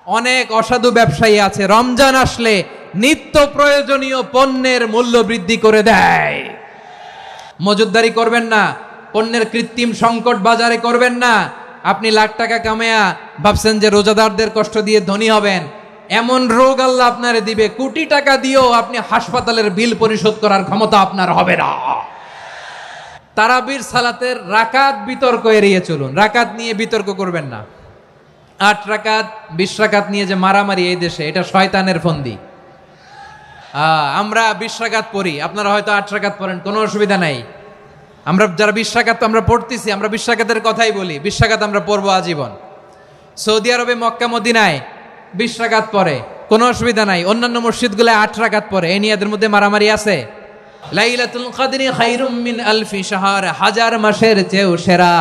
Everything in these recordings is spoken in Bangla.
অনেক অসাধু ব্যবসায়ী আছে রমজান আসলে নিত্য প্রয়োজনীয় পণ্যের মূল্য বৃদ্ধি করে দেয়। মজুতদারি করবেন না, পণ্যের কৃত্রিম সংকট বাজারে করবেন না। আপনি লাখ টাকা কামায়া ভাবছেন যে রোজাদারদের কষ্ট দিয়ে ধনী হবেন, এমন রোগ আল্লাহ আপনারে দিবে, কোটি টাকা দিয়েও আপনি হাসপাতালের বিল পরিশোধ করার ক্ষমতা আপনার হবে না। তারাবির সালাতের রাকাত বিতর্ক এড়িয়ে চলুন, রাকাত নিয়ে বিতর্ক করবেন না। 8 রাকাত 20 রাকাত নিয়ে যে মারামারি এই দেশে, এটা শয়তানের ফন্দি। আমরা 20 রাকাত পড়ি, আপনারা হয়তো 8 রাকাত পড়েন, কোনো অসুবিধা নাই। আমরা যারা 20 রাকাত আমরা পড়তেছি, আমরা 20 রাকাতের কথাই বলি, 20 রাকাত আমরা পড়বো আজীবন। সৌদি আরবে মক্কা মদিনায় 20 রাকাত পড়ে, কোনো অসুবিধা নাই। অন্যান্য মসজিদগুলো 8 রাকাত পড়ে, এই নিয়ে এদের মধ্যে মারামারি আছে? লাইলাতুল কদরি খায়রুম মিন আলফি শাহর, 1000 মাসের চেয়েও সেরা।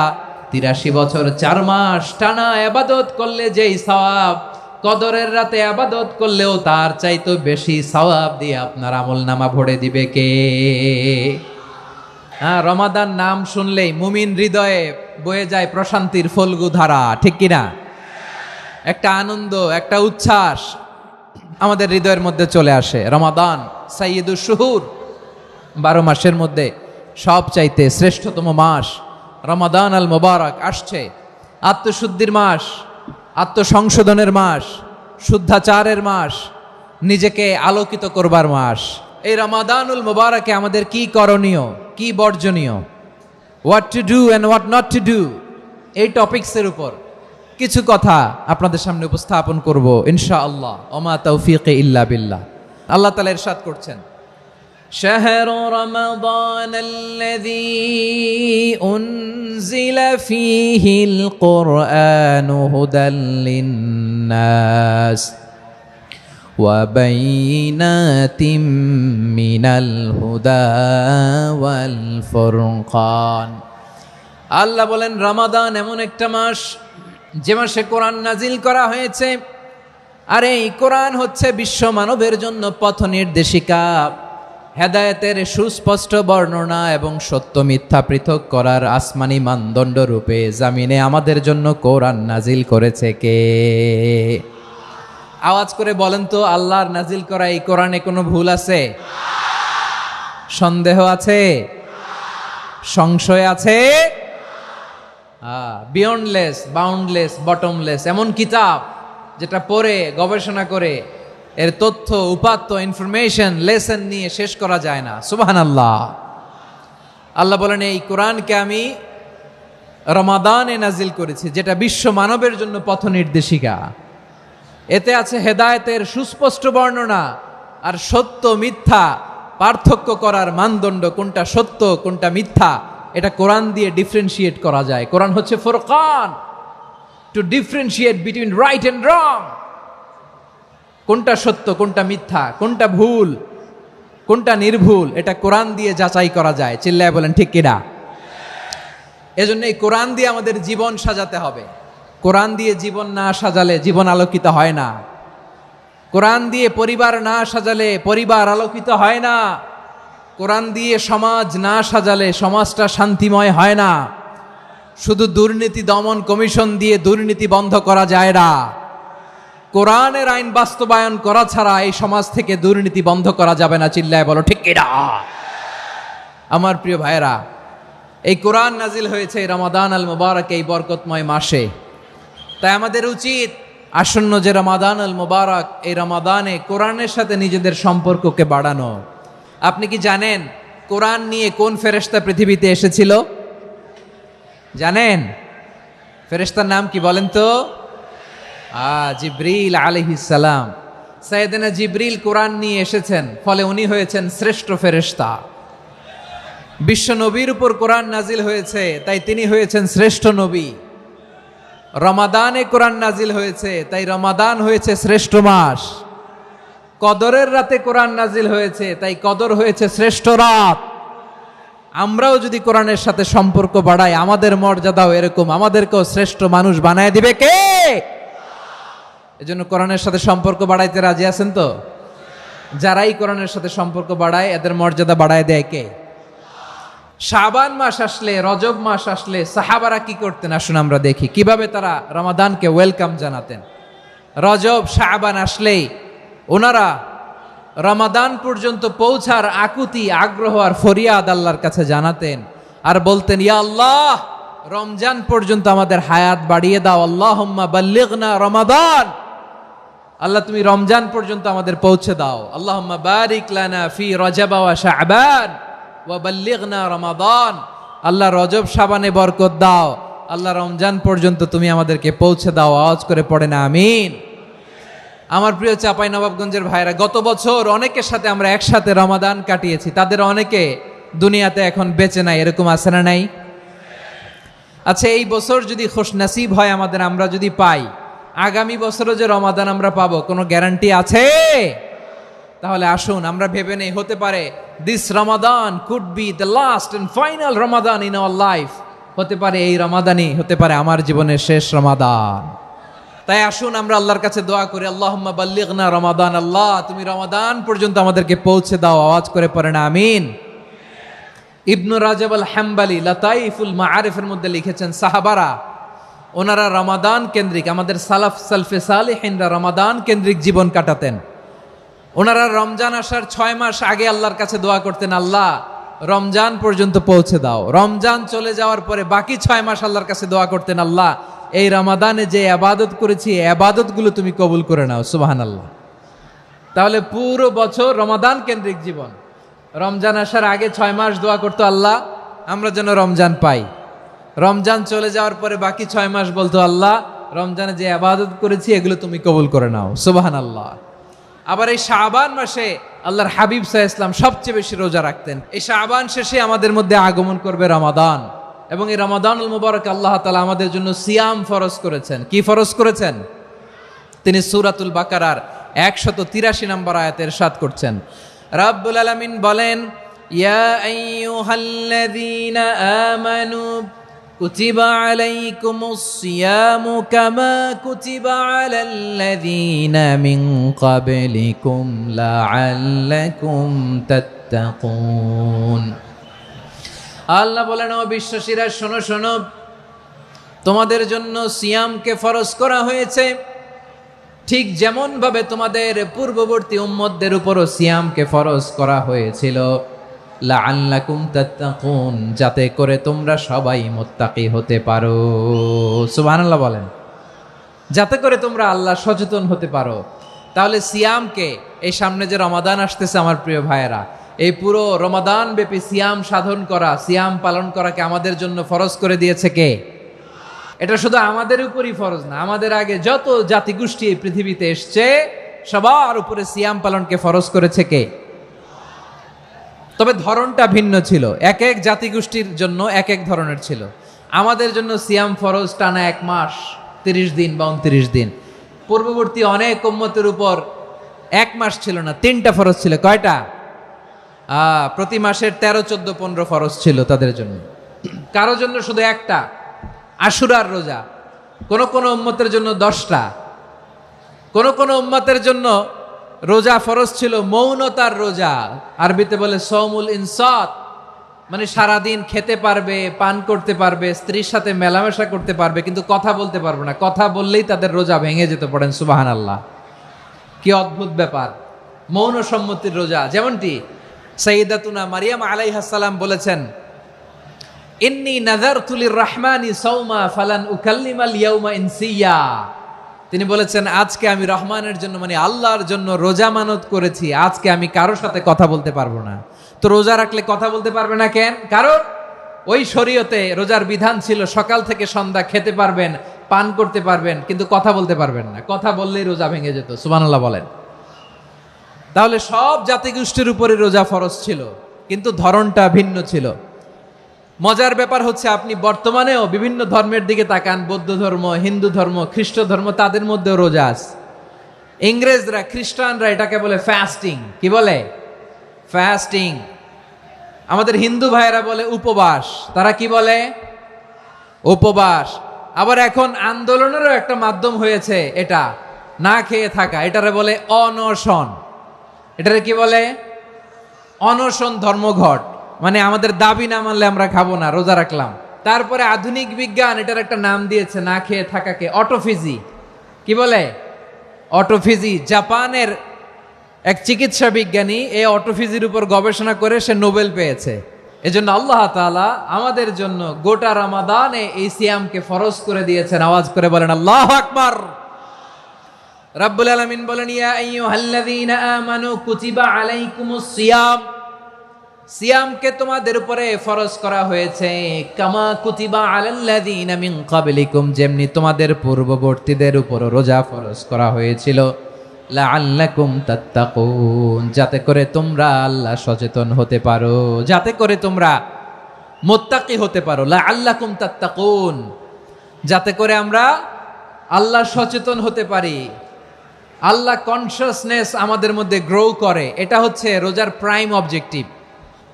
83 বছর 4 মাস টানা ইবাদত করলে যেই সওয়াব, কদরের রাতে ইবাদত করলেও তার চাইতে বেশি সওয়াব দিয়ে আপনার আমলনামা ভরে দিবে কে? রমাদান নাম শুনলেই মুমিন হৃদয়ে বয়ে যায় প্রশান্তির ফল্গু ধারা, ঠিক কিনা? একটা আনন্দ, একটা উচ্ছ্বাস আমাদের হৃদয়ের মধ্যে চলে আসে। রমাদান সাইয়্যিদুশ শুহুর, 12 মাসের মধ্যে সব চাইতে শ্রেষ্ঠতম মাস রমাদান আল মুবারক আসছে। আত্মশুদ্ধির মাস, আত্মসংশোধনের মাস, শুদ্ধাচারের মাস, নিজেকে আলোকিত করবার মাস। এই রমাদানুল মুবারকে আমাদের কি করণীয়, কি বর্জনীয়, what to do and what not to do, এই টপিকসের উপর কিছু কথা আপনাদের সামনে উপস্থাপন করব ইনশাআল্লাহ। ওমা তৌফিকে ইল্লা বিল্লাহ। আল্লাহ তাআলা ইরশাদ করছেন, شهر رمضان الذي أنزل فيه القرآن هدى للناس وبينات من الهدى والفرقان। আল্লাহ বলেন রমাদান এমন একটা মাস যে মাসে কোরআন নাজিল করা হয়েছে, আর এই কোরআন হচ্ছে বিশ্ব মানবের জন্য পথ নির্দেশিকা, হেদায়েতের সুস্পষ্ট বর্ণনা এবং সত্য মিথ্যা পৃথক করার আসমানি মানদণ্ড রূপে জামিনে আমাদের জন্য কোরআন নাজিল করেছে কে? আওয়াজ করে বলেন তো, আল্লাহর নাজিল করা এই কোরআনে কোনো ভুল আছে? সন্দেহ আছে? সংশয় আছে? বিয়ন্ডলেস, বাউন্ডলেস, বটমলেস, এমন কিতাব যেটা পড়ে গবেষণা করে এর তথ্য উপাত্ত ইনফরমেশন লেসন নিয়ে শেষ করা যায় না। সুবহানাল্লাহ। আল্লাহ বলেন এই কোরআনকে আমি রমাদানে নাজিল করেছি, যেটা বিশ্ব মানবের জন্য পথ নির্দেশিকা। এতে আছে হেদায়েতের সুস্পষ্ট বর্ণনা আর সত্য মিথ্যা পার্থক্য করার মানদণ্ড, কোনটা সত্য কোনটা মিথ্যা এটা কোরআন দিয়ে ডিফারেন্সিয়েট করা যায়। কোরআন হচ্ছে ফুরকান, to differentiate between right and wrong. কোনটা সত্য কোনটা মিথ্যা, কোনটা ভুল কোনটা নির্ভুল, এটা কোরআন দিয়ে যাচাই করা যায়। চিল্লায় বলেন ঠিক কিনা? এজন্য এই কোরআন দিয়ে আমাদের জীবন সাজাতে হবে। কোরআন দিয়ে জীবন না সাজালে জীবন আলোকিত হয় না। কোরআন দিয়ে পরিবার না সাজালে পরিবার আলোকিত হয় না। কোরআন দিয়ে সমাজ না সাজালে সমাজটা শান্তিময় হয় না। শুধু দুর্নীতি দমন কমিশন দিয়ে দুর্নীতি বন্ধ করা যায় না। কোরআনের আইন বাস্তবায়ন করা ছাড়া এই সমাজ থেকে দুর্নীতি বন্ধ করা যাবে না। চিল্লায় বলো ঠিক কিনা? আমার প্রিয় ভাইয়েরা, এই কোরআন নাজিল হয়েছে রমাদান আল মুবারক, এই বরকতময় মাসে। তাই আমাদের উচিত আসন্ন যে রমাদান আল মুবারক, এই রমাদানে কোরআনের সাথে নিজেদের সম্পর্ককে বাড়ানো। আপনি কি জানেন কোরআন নিয়ে কোন ফেরেশতা পৃথিবীতে এসেছিল? জানেন? ফেরেশতার নাম কি বলেন তো? জিবরিল আলাইহিস সালাম। সাইয়েদনা জিবরিল কোরআন নিয়ে এসেছেন, ফলে উনি হয়েছেন শ্রেষ্ঠ ফেরেশতা। বিশ্ব নবীর উপর কোরআন নাজিল হয়েছে, তাই তিনি হয়েছেন শ্রেষ্ঠ নবী। রমাদানে কোরআন নাজিল হয়েছে, তাই রমাদান হয়েছে শ্রেষ্ঠ মাস। কদরের রাতে কোরআন নাজিল হয়েছে, তাই কদর হয়েছে শ্রেষ্ঠ রাত। আমরাও যদি কোরআনের সাথে সম্পর্ক বাড়াই, আমাদের মর্যাদাও এরকম, আমাদেরকেও শ্রেষ্ঠ মানুষ বানায় দিবে কে? এজন্য কোরআনের সাথে সম্পর্ক বাড়াইতে রাজি আছেন তো? যারাই কোরআনের সাথে সম্পর্ক বাড়ায় এদের মর্যাদা বাড়ায় দেয় কে? শাবান মাস আসলে, রজব মাস আসলে সাহাবারা কি করতেন আসুন আমরা দেখি কিভাবে তারা রমাদানকে ওয়েলকাম জানাতেন। রজব শাবান আসলেই ওনারা রমাদান পর্যন্ত পৌঁছার আকুতি আগ্রহ আর ফরিয়াদ আল্লাহর কাছে জানাতেন আর বলতেন, ইয়া আল্লাহ, রমজান পর্যন্ত আমাদের হায়াত বাড়িয়ে দাও, আল্লাহুম্মা বাল্লিগনা রমাদান, আল্লাহ তুমি রমজান পর্যন্ত আমাদের পৌঁছে দাও, আল্লাহুম্মা বারিক লানা ফি রজব ওয়া শাবান ওয়া বাল্লিগনা রমাদান, আল্লাহ রজব শাবানে বরকত দাও, আল্লাহ রমজান পর্যন্ত তুমি আমাদেরকে পৌঁছে দাও। আওয়াজ করে পড়ে না আমিন। আমার প্রিয় চাঁপাইনবাবগঞ্জের ভাইরা, গত বছর অনেকের সাথে আমরা একসাথে রমাদান কাটিয়েছি, তাদের অনেকে দুনিয়াতে এখন বেঁচে নাই, এরকম আছে না নাই? আচ্ছা, এই বছর যদি খুশনসিব হয় আমাদের, আমরা যদি পাই, আগামী বছরও যে রমাদান আমরা পাবো কোনো গ্যারান্টি আছে? তাহলে আসুন আমরা ভেবে নেই, হতে পারে this Ramadan could be the last and final Ramadan in our life. হতে পারে এই রমাদানই হতে পারে আমার জীবনের শেষ রমাদান। তাই আসুন আমরা আল্লাহর কাছে দোয়া করি, আল্লাহুম্মা বাল্লিগনা রমাদান, আল্লাহ তুমি রমাদান পর্যন্ত আমাদেরকে পৌঁছে দাও। আওয়াজ করে পড়েন আমিন। ইবনু রাজব আল হাম্বালি লাতাইফুল মাআরিফের মধ্যে লিখেছেন, সাহাবারা ওনারা রমাদান কেন্দ্রিক, আমাদের সালফে সালিহিনরা রমাদান কেন্দ্রিক জীবন কাটাতেন। ওনারা রমজান আসার 6 মাস আগে আল্লাহর কাছে দোয়া করতেন, আল্লাহ রমজান পর্যন্ত পৌঁছে দাও। রমজান চলে যাওয়ার পরে বাকি 6 মাস আল্লাহর কাছে দোয়া করতেন, আল্লাহ এই রমাদানে যে ইবাদত করেছি ইবাদতগুলো তুমি কবুল করে নাও। সুবহানাল্লাহ। তাহলে পুরো বছর রমাদান কেন্দ্রিক জীবন। রমজান আসার আগে 6 মাস দোয়া করতো, আল্লাহ আমরা যেন রমজান পাই। রমজান চলে যাওয়ার পরে বাকি 6 মাস বলতো, আল্লাহ রমজানে যে ইবাদত করেছি এগুলো তুমি কবুল করে নাও। সুবহানাল্লাহ। আবার এই শাবান মাসে আল্লাহর হাবিব সাল্লাল্লাহু আলাইহি ওয়াসাল্লাম সবচেয়ে বেশি রোজা রাখতেন। এই শাবান শেষে আমাদের মধ্যে আগমন করবে রমাদান, এবং এই রমাদানুল মুবারক আল্লাহ তাআলা আমাদের জন্য সিয়াম ফরজ করেছেন। কি ফরজ করেছেন? তিনি সূরাতুল বাকারার 183 নম্বর আয়াতে ইরশাদ করছেন, রাব্বুল আলামিন বলেন, ইয়া আইয়ুহাল্লাযীনা আমানু কুতিবা আলাইকুমুস সিয়ামু কামা কুতিবা আলাল্লাযীনা মিন ক্বাবলিকুম লাআল্লাকুম তাত্তাকুন। আল্লাহ বলেন, ও বিশ্বাসীরা শোনো শোনো, তোমাদের জন্য সিয়ামকে ফরজ করা হয়েছে, ঠিক যেমন ভাবে তোমাদের পূর্ববর্তী উম্মতদের উপরও সিয়ামকে ফরজ করা হয়েছিল, লাআল্লাকুম তাত্তাকুন, যাতে করে তোমরা সবাই মুত্তাকি হতে পারো। সুবহানাল্লাহ বলেন, যাতে করে তোমরা আল্লাহ সচেতন হতে পারো। তাহলে সিয়ামকে, এই সামনে যে রমাদান আসতেছে আমার প্রিয় ভাইয়েরা, এই পুরো রমাদান ব্যাপী সিয়াম সাধন করা, সিয়াম পালন করাকে আমাদের জন্য ফরজ করে দিয়েছে কে? এটা শুধু আমাদের উপরই ফরজ না, আমাদের আগে যত জাতিগোষ্ঠী এই পৃথিবীতে এসছে সবার উপরে সিয়াম পালনকে ফরজ করেছে কে? তবে ধরনটা ভিন্ন ছিল, এক এক জাতিগোষ্ঠীর জন্য এক এক ধরনের ছিল। আমাদের জন্য সিয়াম ফরজ টানা 1 মাস 30 দিন বা 29 দিন। পূর্ববর্তী অনেক উম্মতের উপর 1 মাস ছিল না, 3টা ফরজ ছিল। কয়টা? প্রতি মাসের 13, 14, 15 ফরজ ছিল তাদের জন্য। কারো জন্য শুধু একটা, আশুরার রোজা। কোন কোন উম্মতের জন্য 10টা। কোন কোন উম্মতের জন্য রোজা ফরজ ছিল মৌনতার রোজা, আরবিতে বলে সৌমুল ইনসাত, মানে সারাদিন খেতে পারবে, পান করতে পারবে, স্ত্রীর সাথে মেলামেশা করতে পারবে, কিন্তু কথা বলতে পারবে না। কথা বললেই তাদের রোজা ভেঙে যেত। পড়েন সুবহানাল্লাহ। কি অদ্ভুত ব্যাপার, মৌন সম্মতির রোজা। যেমনটি সাইয়্যিদাতুনা মারিয়াম আলাইহাস সালাম বলেছেন, ইন্নী নাযারতু লির-রাহমানি সাওমা ফালান উকাল্লিমাল ইয়াওমা ইনসিয়া। তিনি বলেছেন, আজকে আমি রহমানের জন্য, মানে আল্লাহর জন্য রোজা মানত করেছি, আজকে আমি কারোর সাথে কথা বলতে পারবো না। তো রোজা রাখলে কথা বলতে পারবে না কেন? কারণ ওই শরীয়তে রোজার বিধান ছিল সকাল থেকে সন্ধ্যা খেতে পারবেন, পান করতে পারবেন, কিন্তু কথা বলতে পারবেন না। কথা বললেই রোজা ভেঙে যেত। সুবহানাল্লাহ বলেন। তাহলে সব জাতিগোষ্ঠীর উপরে রোজা ফরজ ছিল, কিন্তু ধরনটা ভিন্ন ছিল। মজার ব্যাপার হচ্ছে, আপনি বর্তমানেও বিভিন্ন ধর্মের দিকে তাকান, বৌদ্ধ ধর্ম, হিন্দু ধর্ম, খ্রিস্ট ধর্ম, তাদের মধ্যেও রোজা আছে। ইংরেজরা, খ্রিস্টানরা এটাকে বলে ফাস্টিং। কি বলে? ফাস্টিং। আমাদের হিন্দু ভাইয়েরা বলে উপবাস। তারা কি বলে? উপবাস। আবার এখন আন্দোলনেরও একটা মাধ্যম হয়েছে এটা, না খেয়ে থাকা, এটারে বলে অনশন। এটারে কি বলে? অনশন ধর্মঘট। মানে আমাদের দাবি না মানলে আমরা খাবো না, রোজা রাখলাম। তারপরে আধুনিক বিজ্ঞান এটার একটা নাম দিয়েছে, না খেয়ে থাকাকে অটোফিজি। কি বলে? অটোফিজি, জাপানের এক চিকিৎসা বিজ্ঞানী এই অটোফিজির উপর গবেষণা করে সে নোবেল পেয়েছে। এজন্য আল্লাহ তাআলা আমাদের জন্য গোটা রমাদানে এই সিয়ামকে ফরজ করে দিয়েছেন। আওয়াজ করে বলেন আল্লাহু আকবার। রাব্বুল আলামিন বলেন, ইয়া আইয়ুহাল্লাযীনা আমানু কুতিবা আলাইকুমুস সিয়াম, সিয়ামকে তোমাদের উপরে ফরজ করা হয়েছে, কামা কুতিবা আলাল্লাযীনা মিন ক্বাবলিকুম, যেমনি তোমাদের পূর্ববর্তীদের উপর রোজা ফরজ করা হয়েছিল, লাআল্লাকুম তাত্তাকুন, যাতে করে তোমরা আল্লাহ সচেতন হতে পারো, যাতে করে তোমরা মুত্তাকি হতে পারো। লাআল্লাকুম তাত্তাকুন, যাতে করে আমরা আল্লাহ সচেতন হতে পারি, আল্লাহ কনসিয়াসনেস আমাদের মধ্যে গ্রো করে। এটা হচ্ছে রোজার প্রাইম অবজেক্টিভ।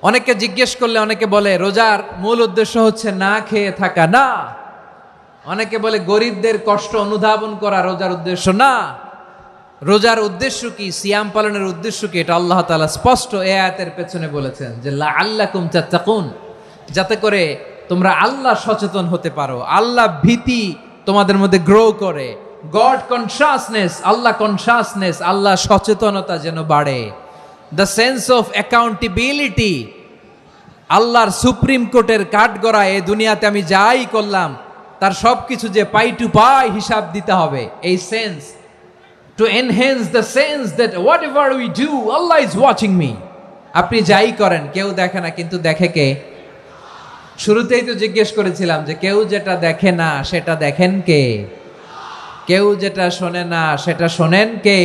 অনেকে জিজ্ঞেস করলে অনেকে বলে রোজার মূল উদ্দেশ্য হচ্ছে না খেয়ে থাকা। না, অনেকে বলে গরিবদের কষ্ট অনুধাবন করা রোজার উদ্দেশ্য। না, রোজার উদ্দেশ্য কি, সিয়াম পালনের উদ্দেশ্য কি, এটা আল্লাহ তাআলা স্পষ্ট এই আয়াতের পেছনে বলেছেন যে লাআল্লাকুম তাত্তাকুন, যাতে করে তোমরা আল্লাহ সচেতন হতে পারো, আল্লাহ ভীতি তোমাদের মধ্যে গ্রো করে, গড কনসিয়াসনেস, আল্লাহ কনসিয়াসনেস, আল্লাহ সচেতনতা যেন বাড়ে, দ্য সেন্স অফ অ্যাকাউন্টেবিলিটি, আল্লাহর সুপ্রিম কোর্টের কাঠগড়া এই দুনিয়াতে আমি যাই করলাম তার সবকিছু যে পাই টু পাই হিসাব দিতে হবে, এই sense, to enhance the sense that whatever we do, Allah is watching me. আপনি যাই করেন কেউ দেখে না, কিন্তু দেখে কে? শুরুতেই তো জিজ্ঞেস করেছিলাম যে কেউ যেটা দেখে না সেটা দেখেন কে? কেউ যেটা শোনে না সেটা শোনেন কে?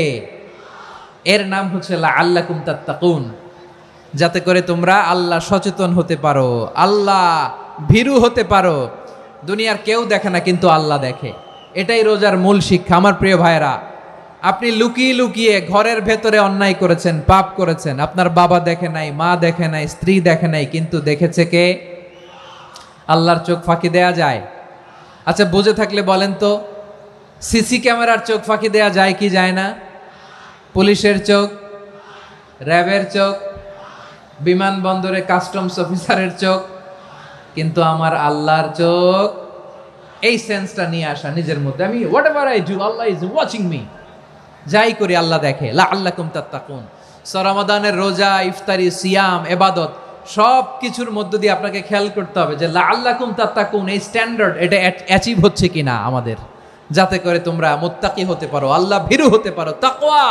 এর নাম হচ্ছে লাআল্লাকুম তাত্তাকুন, যাতে করে তোমরা আল্লাহ সচেতন হতে পারো, আল্লাহ ভীরু হতে পারো। দুনিয়ার কেউ দেখে না, কিন্তু আল্লাহ দেখে। এটাই রোজার মূল শিক্ষা। আমার প্রিয় ভাইরা, আপনি লুকিয়ে লুকিয়ে ঘরের ভেতরে অন্যায় করেছেন, পাপ করেছেন, আপনার বাবা দেখে নাই, মা দেখে নাই, স্ত্রী দেখে নাই, কিন্তু দেখেছে কে? আল্লাহর চোখ ফাঁকি দেয়া যায়? আচ্ছা, বুঝে থাকলে বলেন তো, সিসি ক্যামেরার চোখ ফাঁকি দেয়া যায় কি যায় না? পুলিশের চোখ, র্যাবের চোখ, বিমানবন্দরে কাস্টমস অফিসারের চোখ, কিন্তু আমার আল্লাহর চোখ। এই সেন্সটা নিয়ে আসা নিজের মধ্যে, আমি what ever I do Allah is watching me, যাই করি আল্লাহ দেখে। লাআল্লাকুম তাত্তাকুন। রমাদানের রোজা, ইফতারি, সিয়াম, ইবাদত সব কিছুর মধ্য দিয়ে আপনাকে খেয়াল করতে হবে যে লাআল্লাকুম তাত্তাকুন এই স্ট্যান্ডার্ড এটা অ্যাচিভ হচ্ছে কিনা আমাদের, যাতে করে তোমরা মুত্তাকি হতে পারো, আল্লাহ ভীরু হতে পারো। তাকওয়া,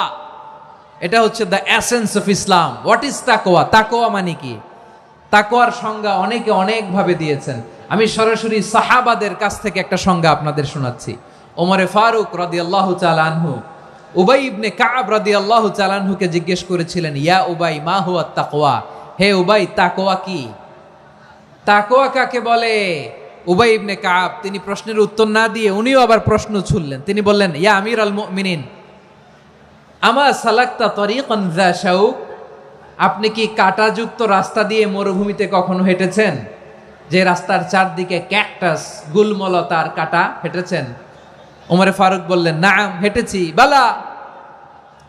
এটা হচ্ছে the essence of Islam. What is তাকওয়া? তাকওয়া মানে কি? তাকওয়ার সংজ্ঞা অনেকে অনেকভাবে দিয়েছেন। আমি সরাসরি সাহাবাদের কাছ থেকে একটা সংজ্ঞা আপনাদের শোনাচ্ছি। ওমরে ফারুক রাদিয়াল্লাহু তাআলা আনহু উবাই ইবনে কাব রাদিয়াল্লাহু তাআলা আনহুকে জিজ্ঞেস করেছিলেন, ইয়া উবাই মা হুয়া তাকওয়া, হে উবাই তাকওয়া কি? তাকওয়া কাকে বলে? উবাই ইবনে কাব তিনি প্রশ্নের উত্তর না দিয়ে উনিও আবার প্রশ্ন ছুড়লেন। তিনি বললেন, ইয়া আমিরাল মুমিনিন, আমা সালাকতা তরিকান যা শাউক, আপনি কি কাঁটাযুক্ত রাস্তা দিয়ে মরুভূমিতে কখনো হেঁটেছেন? যে রাস্তার চারদিকে ক্যাকটাস, গুলমলতার কাঁটা, হেঁটেছেন? ওমরে ফারুক বললেন, নাম, হেঁটেছি। বালা,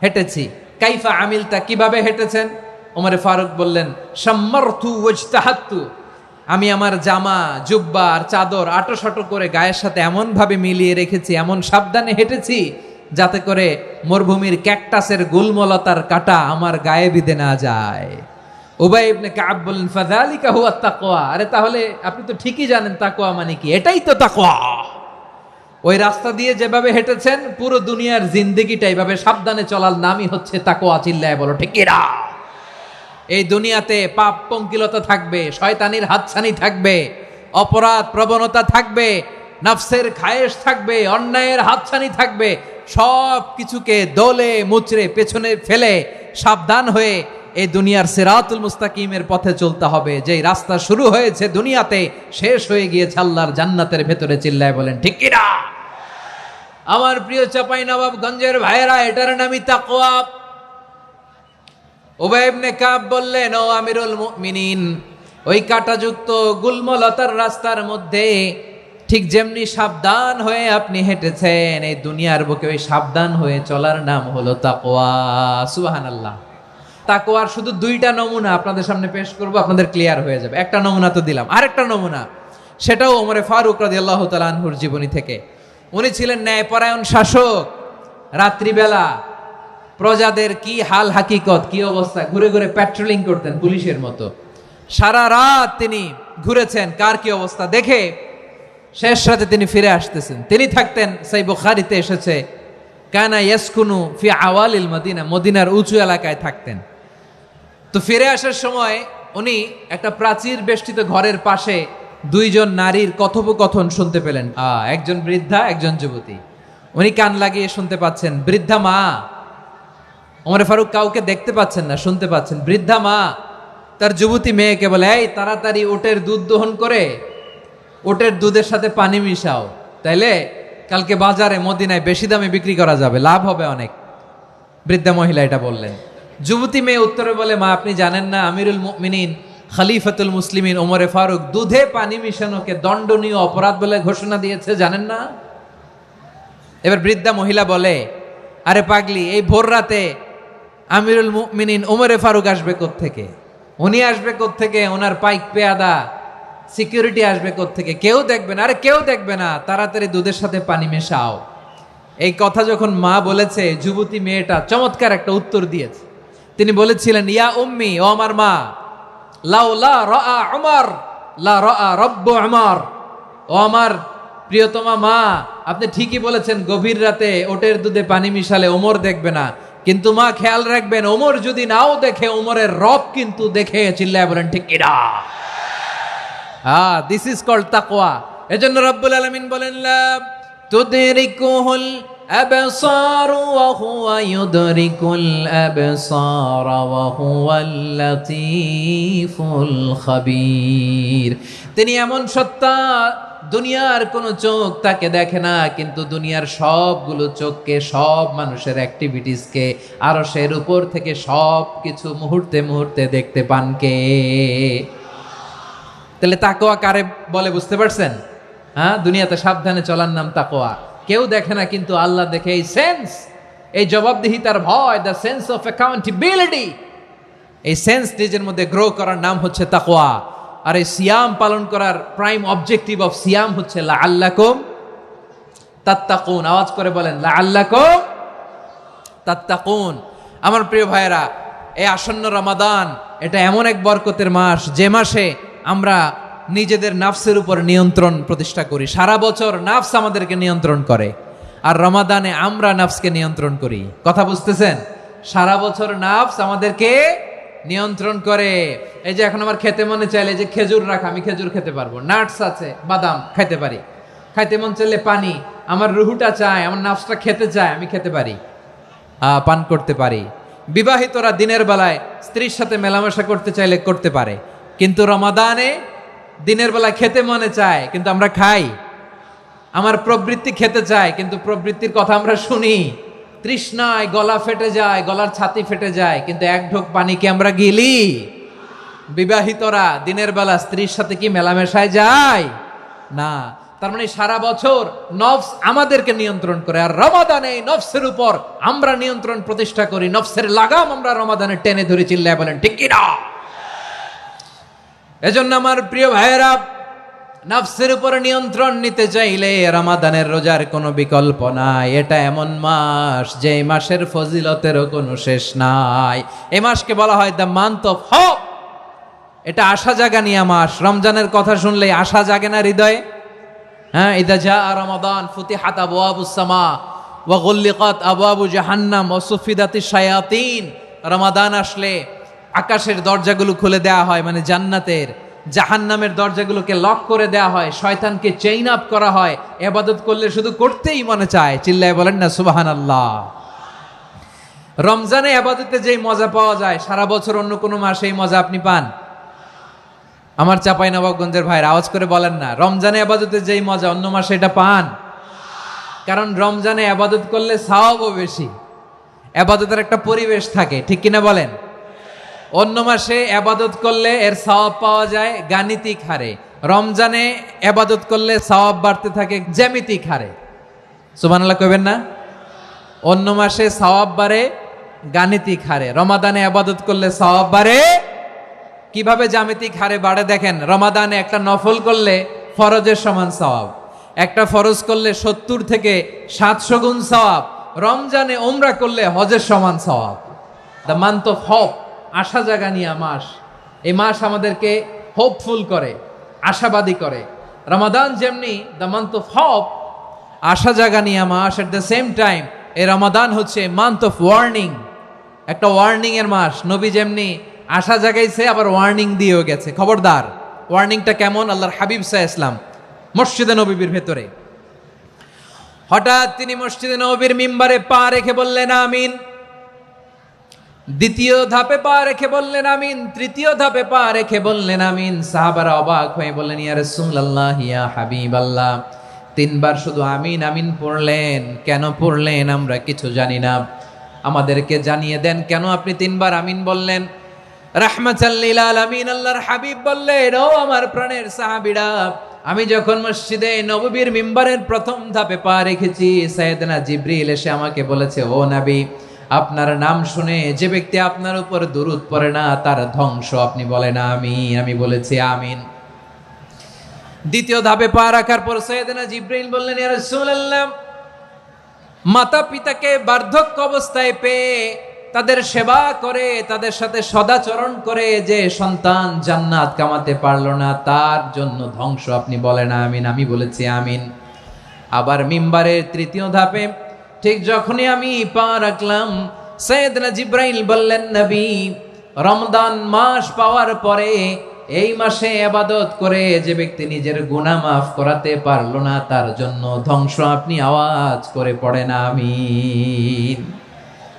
হেঁটেছি। কাইফা আমিলতা, কিভাবে হেঁটেছেন? ওমরে ফারুক বললেন, শাম্মারতু ওয়াজতাহাতু, আমি আমার জামা, জুব্বা আর চাদর আটোসাটো করে গায়ের সাথে এমন ভাবে মিলিয়ে রেখেছি, এমন সাবধানে হেঁটেছি যাতে করে মরুভূমির ক্যাকটাসের গুলমলতার কাঁটা আমার গায়ে বিঁধে না যায়। উবাই ইবনে কাব বললেন, ফাযালিকা হুয়া তাকওয়া, আরে তাহলে আপনি তো ঠিকই জানেন তাকওয়া মানে কি, এটাই তো তাকওয়া। ওই রাস্তা দিয়ে যেভাবে হেঁটেছেন পুরো দুনিয়ার জিন্দেগিটা এইভাবে সাবধানে চলার নামই হচ্ছে তাকওয়া। চিল্লায় বলো ঠিক কিনা? এই দুনিয়াতে পাপ পঙ্কিলতা থাকবে, শয়তানির হাতছানি থাকবে, অপরাধ প্রবণতা থাকবে, নফসের খায়েশ থাকবে, অন্যায়ের হাতছানি থাকবে। সব কিছুকে দোলে মুচড়ে পেছনে ফেলে সাবধান হয়ে এই দুনিয়ার সিরাতুল মুস্তাকিমের পথে চলতে হবে। যেই রাস্তা শুরু হয়েছে দুনিয়াতে, শেষ হয়ে গিয়েছে আল্লাহর জান্নাতের ভেতরে। চিল্লায় বলেন ঠিক কিনা? আমার প্রিয় চাঁপাইনবাবগঞ্জের ভাইয়েরা, এটার নামই তাকওয়া। উবাই ইবনে কাব বললেন, ও আমিরুল মুমিনিন, ওই কাঁটাযুক্ত গুলমলতার রাস্তার মধ্যে ঠিক যেমনি সাবধান হয়ে আপনি হেঁটেছেন, এই দুনিয়ার বুকে ওই সাবধান হয়ে চলার নাম হলো তাকওয়া। সুবহানাল্লাহ। তাকওয়ার শুধু দুইটা নমুনা আপনাদের সামনে পেশ করব, আপনাদের ক্লিয়ার হয়ে যাবে। একটা নমুনা তো দিলাম, আরেকটা নমুনা, সেটাও ওমরে ফারুক রাদিয়াল্লাহু তাআলা আনহুর জীবনী থেকে। উনি ছিলেন ন্যায়পরায়ণ শাসক, রাত্রিবেলা প্রজাদের কি হাল হাকিকত, কি অবস্থা, ঘুরে ঘুরে প্যাট্রোলিং করতেন পুলিশের মতো। সারা রাত তিনি ঘুরেছেন কার কি অবস্থা দেখে শেষ রাতে তিনি ফিরে আসতেছেন। তিনি থাকতেন, সেই বুখারীতে এসেছে, কানা ইয়াসকুনু ফি আওয়ালিল মদিনা, মদিনার উঁচু এলাকায় থাকতেন। তো ফিরে আসার সময় উনি একটা প্রাচীর বেষ্টিত ঘরের পাশে দুইজন নারীর কথোপকথন শুনতে পেলেন। একজন বৃদ্ধা, একজন যুবতী। উনি কান লাগিয়ে শুনতে পাচ্ছেন। বৃদ্ধা মা, ওমরে ফারুক কাউকে দেখতে পাচ্ছেন না, শুনতে পাচ্ছেন। বৃদ্ধা মা তার যুবতী মেয়েকে বলে, এই তাড়াতাড়ি ওটের দুধ দহন করে ওটের দুধের সাথে পানি মিশাও, তাইলে কালকে বাজারে মদিনায় বেশি দামে বিক্রি করা যাবে, লাভ হবে অনেক। বৃদ্ধা মহিলা এটা বললেন। যুবতী মেয়ে উত্তরে বলে, মা আপনি জানেন না আমিরুল মুমিনিন খলিফাতুল মুসলিমিন ওমরে ফারুক দুধে পানি মিশানোকে দণ্ডনীয় অপরাধ বলে ঘোষণা দিয়েছে, জানেন না? এবার বৃদ্ধা মহিলা বলে, আরে পাগলি, এই ভোর রাতে আমিরুল মুমিনিন ওমরে ফারুক আসবে কোত্থেকে? উনি আসবে কোত্থেকে? ওনার পাইক পেয়াদা সিকিউরিটি আসবে কোত্থেকে? কেউ দেখবে না। আরে কেউ দেখবে না, তাড়াতাড়ি দুধের সাথে পানি মেশাও। এই কথা যখন মা বলেছে, যুবতী মেয়েটা চমৎকার একটা উত্তর দিয়েছে। তিনি বলেছিলেন, ইয়া উম্মি, ও আমার মা, লাউলা রাআ উমর লা রাআ রব্বু উমর। ও আমার প্রিয়তমা মা, আপনি ঠিকই বলেছেন, গভীর রাতে ওটের দুধে পানি মিশালে ওমর দেখবে না, কিন্তু মা খেয়াল রাখবেন, ওমর যদি নাও দেখে, ওমরের রব কিন্তু দেখে। চিল্লায় বলেন ঠিক কিনা? দিস ইজ কল্ড তাকওয়া। এজন্য রব্বুল আলামিন বলেন, লা তুদরিকুহুল আবসার ওয়া হুয়া ইউদরিকুল আবসার ওয়া হুয়াল লাতীফুল খাবীর। তিনি এমন সত্তা, দুনিয়ার কোনো চোখ তাকে দেখে না, কিন্তু দুনিয়ার সবগুলো চোখকে, সব মানুষের অ্যাক্টিভিটিসকে, আরশের উপর থেকে সব কিছু মুহূর্তে মুহূর্তে দেখতে পান কে? তাহলে তাকওয়া কারে বলে বুঝতে পারছেন? দুনিয়াতে সাবধানে চলার নাম তাকওয়া। কেউ দেখে না, কিন্তু আল্লাহ দেখে। এই সেন্স, এই জবাবদিহিতার ভয়, দ্য সেন্স অফ অ্যাকাউন্টেবিলিটি, এই সেন্স নিজের মধ্যে গ্রো করার নাম হচ্ছে তাকওয়া। আর এই সিয়াম পালন করার প্রাইম অবজেক্টিভ অফ সিয়াম হচ্ছে লাআল্লাকুম তাত্তাকুন। আওয়াজ করে বলেন, লাআল্লাকুম তাত্তাকুন। আমার প্রিয় ভাইয়েরা, এই আসন্ন রমাদান, এটা এমন এক বরকতের মাস, যে মাসে আমরা নিজেদের নাফসের উপর নিয়ন্ত্রণ প্রতিষ্ঠা করি। সারা বছর নাফস আমাদেরকে নিয়ন্ত্রণ করে, আর রমাদানে আমরা নাফসকে নিয়ন্ত্রণ করি। কথা বুঝতেছেন? সারা বছর নাফস আমাদেরকে নিয়ন্ত্রণ করে। এই যে এখন আমার খেতে মনে চাইলে, যে খেজুর রাখা, আমি খেজুর খেতে পারবো, নাটস আছে, বাদাম খাইতে পারি। খাইতে মন চাইলে পানি, আমার রুহুটা চায়, আমার নাফসটা খেতে চায়, আমি খেতে পারি, পান করতে পারি। বিবাহিতরা দিনের বেলায় স্ত্রীর সাথে মেলামেশা করতে চাইলে করতে পারে, কিন্তু রমাদানে দিনের বেলায় খেতে মনে চায়, কিন্তু আমরা খাই। আমার প্রবৃত্তি খেতে চায়, কিন্তু প্রবৃত্তির কথা আমরা শুনি। তৃষ্ণায় গলা ফেটে যায়, গলার ছাতি ফেটে যায়, কিন্তু এক ঢোক পানি কি আমরা গিলি? বিবাহিতরা দিনের বেলা স্ত্রীর সাথে কি মেলামেশায় যায়? না। তার মানে সারা বছর নফস আমাদেরকে নিয়ন্ত্রণ করে, আর রমাদানে নফসের উপর আমরা নিয়ন্ত্রণ প্রতিষ্ঠা করি। নফসের লাগাম আমরা রমাদানে টেনে ধরে। চিল্লায় বলেন ঠিক কি না? এজন্য আমার প্রিয় ভাইয়েরা, নফসের উপরে নিয়ন্ত্রণ নিতে চাইলে রমাদানের রোজার কোনো বিকল্প নাই। এটা এমন মাস, যে মাসের ফজিলতেরও কোনো শেষ নাই। এই মাসকে বলা হয় দ্য মান্থ অফ হোপ। এটা আশা জাগানিয়া মাস। রমজানের কথা শুনলেই আশা জাগে না হৃদয়ে? ইদা জা রমাদান ফুতিহাত আবওয়াবুস সামা ওয়া গুল্লিকাত আবওয়াবু জাহান্নাম ওয়া সুফিদাতিশ শায়াতিন। রমাদান আসলে আকাশের দরজাগুলো খুলে দেওয়া হয়, মানে জান্নাতের। জাহান্নামের দরজাগুলোকে লক করে দেওয়া হয়, শয়তানকে চেইন আপ করা হয়। ইবাদত করলে শুধু করতেই মনে চায়। চিল্লায় বলেন না সুবহানাল্লাহ। রমজানে ইবাদতে যেই মজা পাওয়া যায়, সারা বছর অন্য কোনো মাসে এই মজা আপনি পান? আমার চাঁপাইনবাবগঞ্জের ভাইরা আওয়াজ করে বলেন না, রমজানে ইবাদতে যেই মজা অন্য মাসে এটা পান? কারণ রমজানে ইবাদত করলে সওয়াবও বেশি, ইবাদতের একটা পরিবেশ থাকে, ঠিক কিনা বলেন? অন্য মাসে ইবাদত করলে এর সওয়াব পাওয়া যায় গাণিতিক হারে, রমজানে ইবাদত করলে সওয়াব বাড়তে থাকে জ্যামিতিক হারে। সুবহানাল্লাহ কইবেন না? অন্য মাসে সওয়াব বাড়ে গাণিতিক হারে, রমাদানে ইবাদত করলে সওয়াব বাড়ে কিভাবে? জ্যামিতিক হারে বাড়ে। দেখেন, রমাদানে একটা নফল করলে ফরজের সমান সওয়াব, একটা ফরজ করলে 70 থেকে 700 গুণ সওয়াব, রমজানে ওমরা করলে হজের সমান সওয়াব। দ্য মান্থ অফ হোপ, আশা জাগানিয়া মাস। এই মাস আমাদেরকে হোপফুল করে, আশাবাদী করে। রমাদান যেমনি দ্য মান্থ অফ হোপ, আশা জাগানিয়া মাস, এট দ্য সেম টাইম এই রমাদান হচ্ছে মান্থ অফ ওয়ার্নিং, একটা ওয়ার্নিং এর মাস। নবী যেমনি আশা জাগাইছে আবার ওয়ার্নিং দিয়েও গেছে, খবরদার। ওয়ার্নিংটা কেমন? আল্লাহর হাবিব সাল্লাল্লাহু আলাইহি ওয়াসাল্লাম মসজিদে নববীর ভেতরে হঠাৎ তিনি মসজিদে নববীর মিম্বারে পা রেখে বললেন আমিন। দ্বিতীয় ধাপে পা রেখে বললেন আমিন, তৃতীয় ধাপে পা রেখে বললেন আমিন। সাহাবারা অবাক হয়ে বললেন, ইয়া রাসূলুল্লাহ, ইয়া হাবিবাল্লাহ, তিনবার শুধু আমিন আমিন পড়লেন, কেন পড়লেন আমরা কিছু জানি না, আমাদেরকে জানিয়ে দেন কেন আপনি তিনবার আমিন বললেন। রাহমাতাল লিল আলামিন আল্লাহর হাবিব বললেন, ও আমার প্রাণের সাহাবীরা, আমি যখন মসজিদে নববীর মিম্বারের প্রথম ধাপে পা রেখেছি, সাইয়েদনা জিবরিল এসে আমাকে বলেছে, ও নবী, আপনার নাম শুনে যে ব্যক্তি আপনার উপর দুরূদ পড়ে না তার ধ্বংস। আপনি বলেন আমিন। আমি বলেছি আমিন। দ্বিতীয় ধাপে পা রাখার পর সাইয়েদনা জিবরিল বললেন, ইয়া রাসূলুল্লাহ, মাতা পিতাকে বার্ধক্য অবস্থায় পেয়ে তাদের সেবা করে, তাদের সাথে সদাচরণ করে যে সন্তান জান্নাত কামাতে পারলো না তার জন্য ধ্বংস। আপনি বলেন আমিন। আমি বলেছি আমিন। আবার মিম্বারের তৃতীয় ধাপে ঠিক যখনই আমি পা রাখলাম, সাইয়েদনা জিবরাইল বললেন, নবী, রমজান মাস পাওয়ার পরে এই মাসে ইবাদত করে যে ব্যক্তি নিজের গুনাহ মাফ করাতে পারলো না তার জন্য ধ্বংস। আপনি আওয়াজ করে পড়েন আমিন।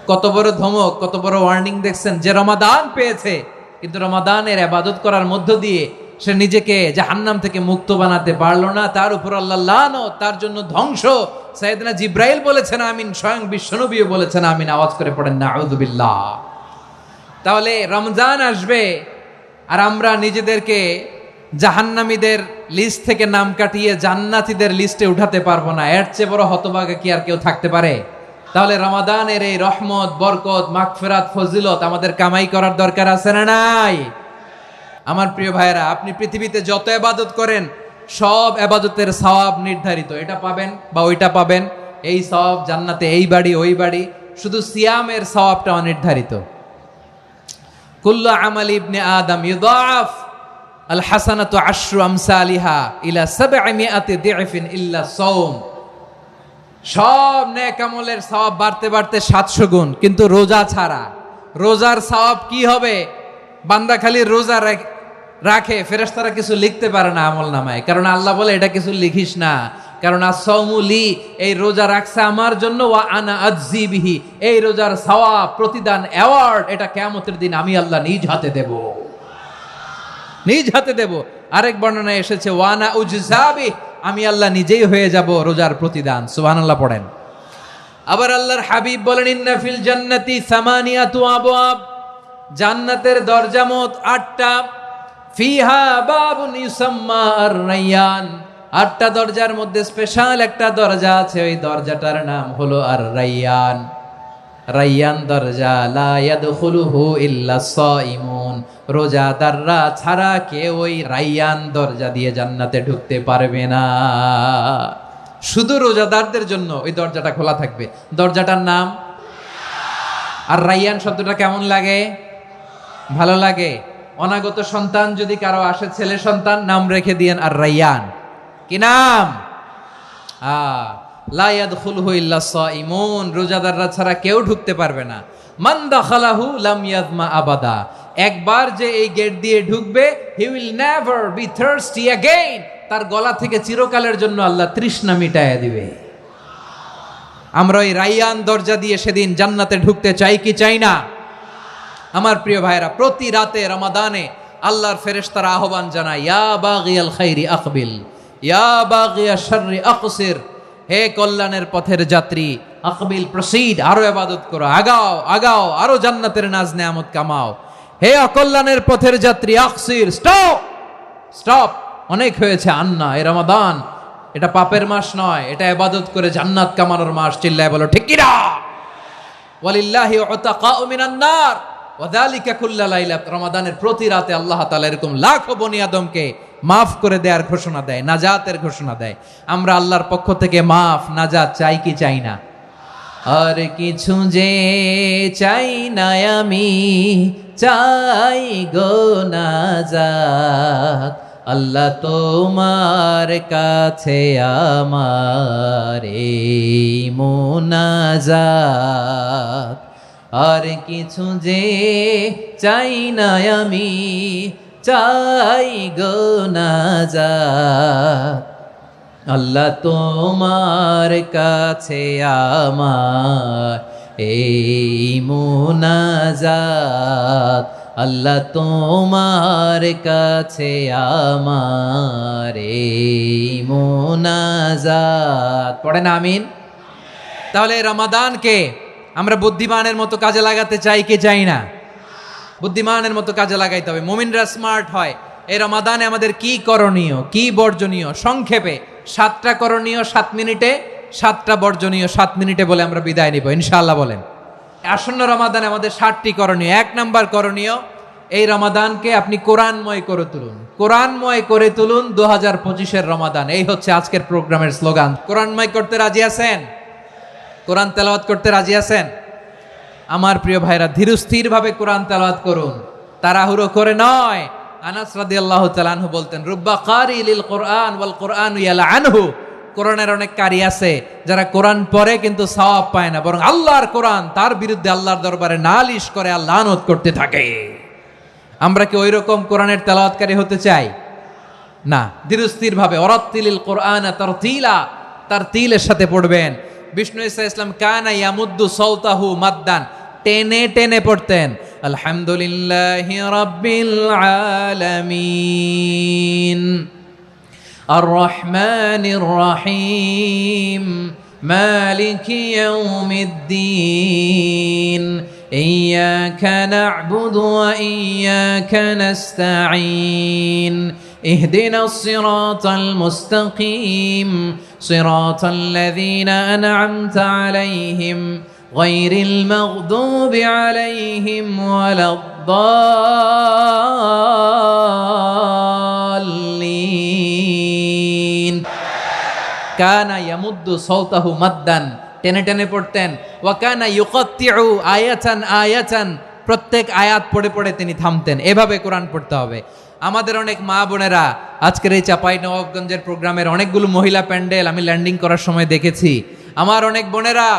কত বড় ধমক, কত বড় ওয়ার্নিং দেখছেন। যে রমাদান পেয়েছে কিন্তু রমাদানের ইবাদত করার মধ্য দিয়ে সে নিজেকে জাহান্নাম থেকে মুক্ত বানাতে পারলো না, তার উপর আল্লাহ লানত, তার জন্য ধ্বংস। সাইয়েদনা জিবরাইল বলেছেন আমিন, স্বয়ং বিশ্বনবীও বলেছেন আমিন। আওয়াজ করে পড়েন নাউযুবিল্লাহ। তাহলে রমজান আসবে আর আমরা নিজেদেরকে জাহান্নামীদের লিস্ট থেকে নাম কাটিয়ে জান্নাতীদের লিস্টে উঠাতে পারবো না। এর চেয়ে বড় হতভাগা কি আর কেউ থাকতে পারে? তাহলে রমাদানের এই রহমত, বরকত, মাগফিরাত, ফজিলত আমাদের কামাই করার দরকার আছে না নাই? আমার প্রিয় ভাইরা, আপনি পৃথিবীতে যত ইবাদত করেন সব ইবাদতের সওয়াব নির্ধারিত। এটা পাবেন বা ওইটা পাবেন, এই সওয়াব জান্নাতে, এই বাড়ি ওই বাড়ি। শুধু সিয়ামের সওয়াবটা অনির্ধারিত। কুল্লু আমাল ইবনে আদম ইউদাআফ আল হাসানাতু আশরু আমসালিহা ইলা 700 দি'ফিন ইল্লা সাওম। সব নেক আমলের সওয়াব বাড়তে বাড়তে 700 গুণ, কিন্তু রোজা ছাড়া। রোজার সওয়াব কি হবে? বান্দা খালি রোজা রাখে, ফেরেশতারা কিছু লিখতে পারে না আমল নামায়, কারণ আল্লাহ বলে এটা কিছু লিখিস না, কারণ আস-সাওমু লি, এই রোজা রাখছে আমার জন্য, ওয়া আনা আজজি বিহি, এই রোজার সওয়াব, প্রতিদান, অ্যাওয়ার্ড এটা কিয়ামতের দিন আমি আল্লাহ নিজ হাতে দেব, নিজ হাতে দেব। আরেক বর্ণনায় এসেছে ওয়া আনা উজজাবি, আমি আল্লাহ নিজেই হয়ে যাব রোজার প্রতিদান। সুবহানাল্লাহ পড়েন। আবার আল্লাহর হাবিব বলেন, ইন্না ফিল জান্নাতি সামানিয়াতু আবওয়াব, জান্নাতের দরজা মোট 8টা। ফিহা বাবুন ইউসাম্মা আর-রায়্যান, 8টা দরজার মধ্যে স্পেশাল একটা দরজা আছে, ওই দরজাটার নাম হলো আর-রায়্যান। রায়্যান দরজা, লা ইয়াদখুলুহু ইল্লা সাইমুন, রোজাদাররা ছাড়া কেউ ওই রায়্যান দরজা দিয়ে জান্নাতে ঢুকতে পারবে না। শুধু রোজাদারদের জন্য ওই দরজাটা খোলা থাকবে। দরজাটার নাম আর রায়্যান। শব্দটা কেমন লাগে? ভালো লাগে। অনাগত সন্তান যদি কারো আসে, ছেলে সন্তান, নাম রেখে দিয়েন আর রায়্যান। কি নাম? লা ইয়াদখুলুহু ইল্লা সাইমুন, রোজাদাররা ছাড়া কেউ ঢুকতে পারবে না। মান দাখালাহু লাম ইয়াযমা আবাদা, একবার যে এই গেট দিয়ে ঢুকবে, he will never be thirsty again, তার গলা থেকে চিরকালের জন্য আল্লাহ তৃষ্ণা মিটাইয়া দিবে। আমরা ওই রায়্যান দরজা দিয়ে সেদিন জান্নাতে ঢুকতে চাই কি চাই না? আমার প্রিয় ভাইরা, প্রতি রাতে রমাদানে আল্লাহর ফেরেশতারা আহ্বান জানায়, ইয়া বাগিয়াল খাইরি আকবিল, ইয়া বাগিয়াশ শাররি আকসির, হে কল্যাণের পথের যাত্রী, আকবিল, প্রসিড, আরো ইবাদত করো, আগাও আগাও, আরো জান্নাতের নাজ নেয়ামত কামাও। হে অকল্যাণের পথের যাত্রী, আকসির, স্টপ স্টপ, অনেক হয়েছে। আন্না, এ রমাদান এটা পাপের মাস নয়, এটা ইবাদত করে জান্নাত কামানোর মাস। চিল্লায় বলো ঠিক কি না? ওয়ালিল্লাহি উতাকাউ মিনান নার ওয়া যালিকা কুল্লা লাইলা, রমাদানের প্রতি রাতে আল্লাহ তাআলা এরকম লাখো বনি আদমকে মাফ করে দেওয়ার ঘোষণা দেয়, নাজাতের ঘোষণা দেয়। আমরা আল্লাহর পক্ষ থেকে মাফ, নাজাত চাই কি চাই না? আর কিছু যে চাই না আমি, চাই গো নাজাত, আল্লাহ তোমার কাছে আমার এই মুনাজাত। আর কিছু যে চাই না আমি, চাই গো নাজাত, আল্লাহ তোমার কাছে আমার এই মুনাজাত, আল্লাহ তোমার কাছে আমার এই মুনাজাত। পড়েন আমিন। তাহলে রমাদানকে আমরা বুদ্ধিমানের মতো কাজে লাগাতে চাই কি চাই না? বুদ্ধিমানের মতো কাজে লাগাইতে হবে। মুমিনরা স্মার্ট হয়। এই রমাদানে আমাদের কি করণীয়, কি বর্জনীয়, সংক্ষেপে 7টা করণীয় 7 মিনিটে, 7টা বর্জনীয় 7 মিনিটে বলে আমরা বিদায় নিব ইনশাআল্লাহ। বলেন, আসন্ন রমাদানে আমাদের 7টি করণীয়। 1 নাম্বার করণীয়, এই রমাদানকে আপনি কোরআনময় করে তুলুন। কোরআনময় করে তুলুন 2025-এর রমাদান। এই হচ্ছে আজকের প্রোগ্রামের স্লোগান। কোরআনময় করতে রাজি আছেন? কোরআন তেলাওয়াত করতে রাজি আছেন? আমার প্রিয় ভাইরা, ধীরস্থির ভাবে কোরআন তেলাওয়াত করুন, তাড়াহুড়ো করে নয়। আনাস রাদিয়াল্লাহু তাআলা আনহু বলতেন, রুব্বা কারি লিল কোরআন ওয়াল কোরআনু ইয়ালআনহু। কোরআনের অনেক কারি আছে যারা কোরআন পড়ে কিন্তু সওয়াব পায় না, বরং আল্লাহর কোরআন তার বিরুদ্ধে আল্লাহর দরবারে নালিশ করে আর লানত করতে থাকে। আমরা কি ওই রকম কোরআনের তেলাওয়াতকারী হতে চাই? না। ধীরস্থির ভাবে ওয়ারাত্তিলিল কোরআনা তারতিলা, তারতিলের সাথে পড়বেন। বিষ্ণু ঈসা ইসলাম কানা ইয়ামুদ্দু সাওতাহু মাদ্দান, টেনে টেনে পড়তেন। আলহামদুলিল্লাহি রাব্বিল আলামিন আর রহমানির রহিম মালিকি ইয়াউমিদ্দিন ইয়্যাকা না'বুদু ওয়া ইয়্যাকা নাস্তাঈন ইহদিনাস সিরাতাল মুস্তাকিম সিরাতাল লাযীনা আন'আমতা আলাইহিম গায়রিল মাগদুবি আলাইহিম ওয়ালাদ-দাল্লিন। কানা ইয়ামুদ্দু সাওতাহু মাদ্দান, টেনে টেনে পড়তেন। ওয়া কানা ইউকাত্তিউ আয়াতান আয়াতান, প্রত্যেক আয়াত পড়ে পড়ে তিনি থামতেন। এভাবে কোরআন পড়তে হবে। আমাদের অনেক মা বোনেরা আজকের এই চাঁপাইনবাবগঞ্জের প্রোগ্রামের অনেকগুলো মহিলা প্যান্ডেল আমি ল্যান্ডিং করার সময় দেখেছি। আমার অনেক বোনেরা,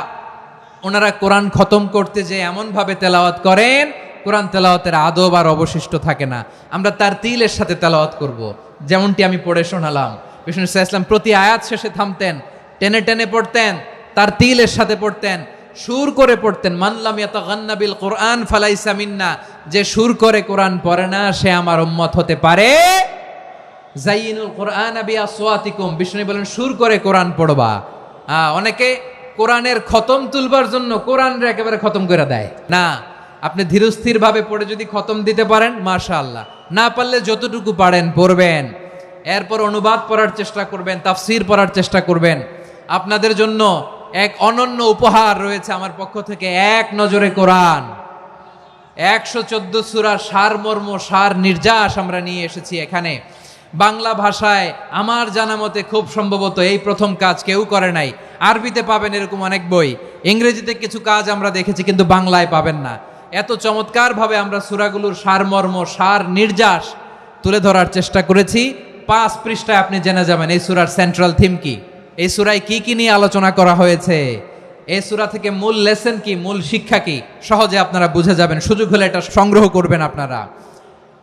ওনারা কোরআন খতম করতে যে এমনভাবে তেলাওয়াত করেন, কোরআন তেলাওয়াতের আদব আর অবশিষ্ট থাকে না। আমরা তার তিলের সাথে তেলাওয়াত করব, যেমনটি আমি পড়ে শোনালাম। বিষ্ণু ইসলাম প্রতি আয়াত শেষে থামতেন, টেনে টেনে পড়তেন, তার তিলের সাথে পড়তেন, সুর করে পড়তেন। মানলাম ইয়াতাগান্না বিল কোরআন ফালাইসা মিন্না, যে সুর করে কোরআন পড়ে না সে আমার উম্মত হতে পারে। যাইনুল কোরআন বিআসওয়াতিকুম, বিষ্ণু বলেন সুর করে কোরআন পড়বা। অনেকে কোরআনের খতম তুলবার জন্য কোরআনরে একেবারে খতম করে দেয় না। আপনি ধীরস্থির ভাবে পড়ে যদি খতম দিতে পারেন মাশাআল্লাহ, না পারলে যতটুকু পারেন পড়বেন। এরপর অনুবাদ পড়ার চেষ্টা করবেন, তাফসির পড়ার চেষ্টা করবেন। আপনাদের জন্য এক অনন্য উপহার রয়েছে আমার পক্ষ থেকে, এক নজরে কোরআন। 114 সূরার সারমর্ম, সার নির্যাস আমরা নিয়ে এসেছি এখানে। বাংলা ভাষায় আমার জানা মতে খুব সম্ভবত এই প্রথম কাজ, কেউ করে নাই। আরবিতে পাবেন এরকম অনেক বই, ইংরেজিতে কিছু কাজ আমরা দেখেছি, কিন্তু বাংলায় পাবেন না। এত চমৎকারভাবে আমরা সূরাগুলোর সারমর্ম, সার নির্যাস তুলে ধরার চেষ্টা করেছি। 5 পৃষ্ঠায় আপনি জেনে যাবেন এই সূরার সেন্ট্রাল থিম কি, এই সূরায় কি কি নিয়ে আলোচনা করা হয়েছে, এই সূরা থেকে মূল লেসন কি, মূল শিক্ষা কি, সহজে আপনারা বুঝে যাবেন। সুযোগ হলে এটা সংগ্রহ করবেন আপনারা।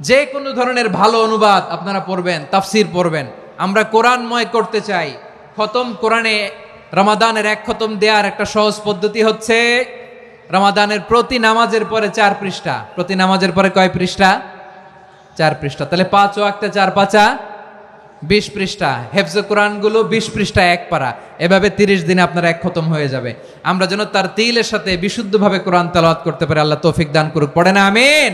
যে কোনো ধরনের ভালো অনুবাদ আপনারা পড়বেন, তাফসির পড়বেন। আমরা কোরআনময় করতে চাই। খতম কোরআনে রমাদানের 1 খতম দেওয়ার একটা সহজ পদ্ধতি হচ্ছে, রমাদানের প্রতি নামাজের পরে 4 পৃষ্ঠা। প্রতি নামাজের পরে কয় পৃষ্ঠা? 4 পৃষ্ঠা। তাহলে 5 ওয়াক্তে 4 পাঁচা 20 পৃষ্ঠা। হেফজে কোরআনগুলো 20 পৃষ্ঠা 1 পারা। এভাবে 30 দিনে আপনার 1 খতম হয়ে যাবে। আমরা যেন তার তিলের সাথে বিশুদ্ধভাবে কোরআন তেলাওয়াত করতে পারি, আল্লাহ তৌফিক দান করুক। পড়ে না আমিন।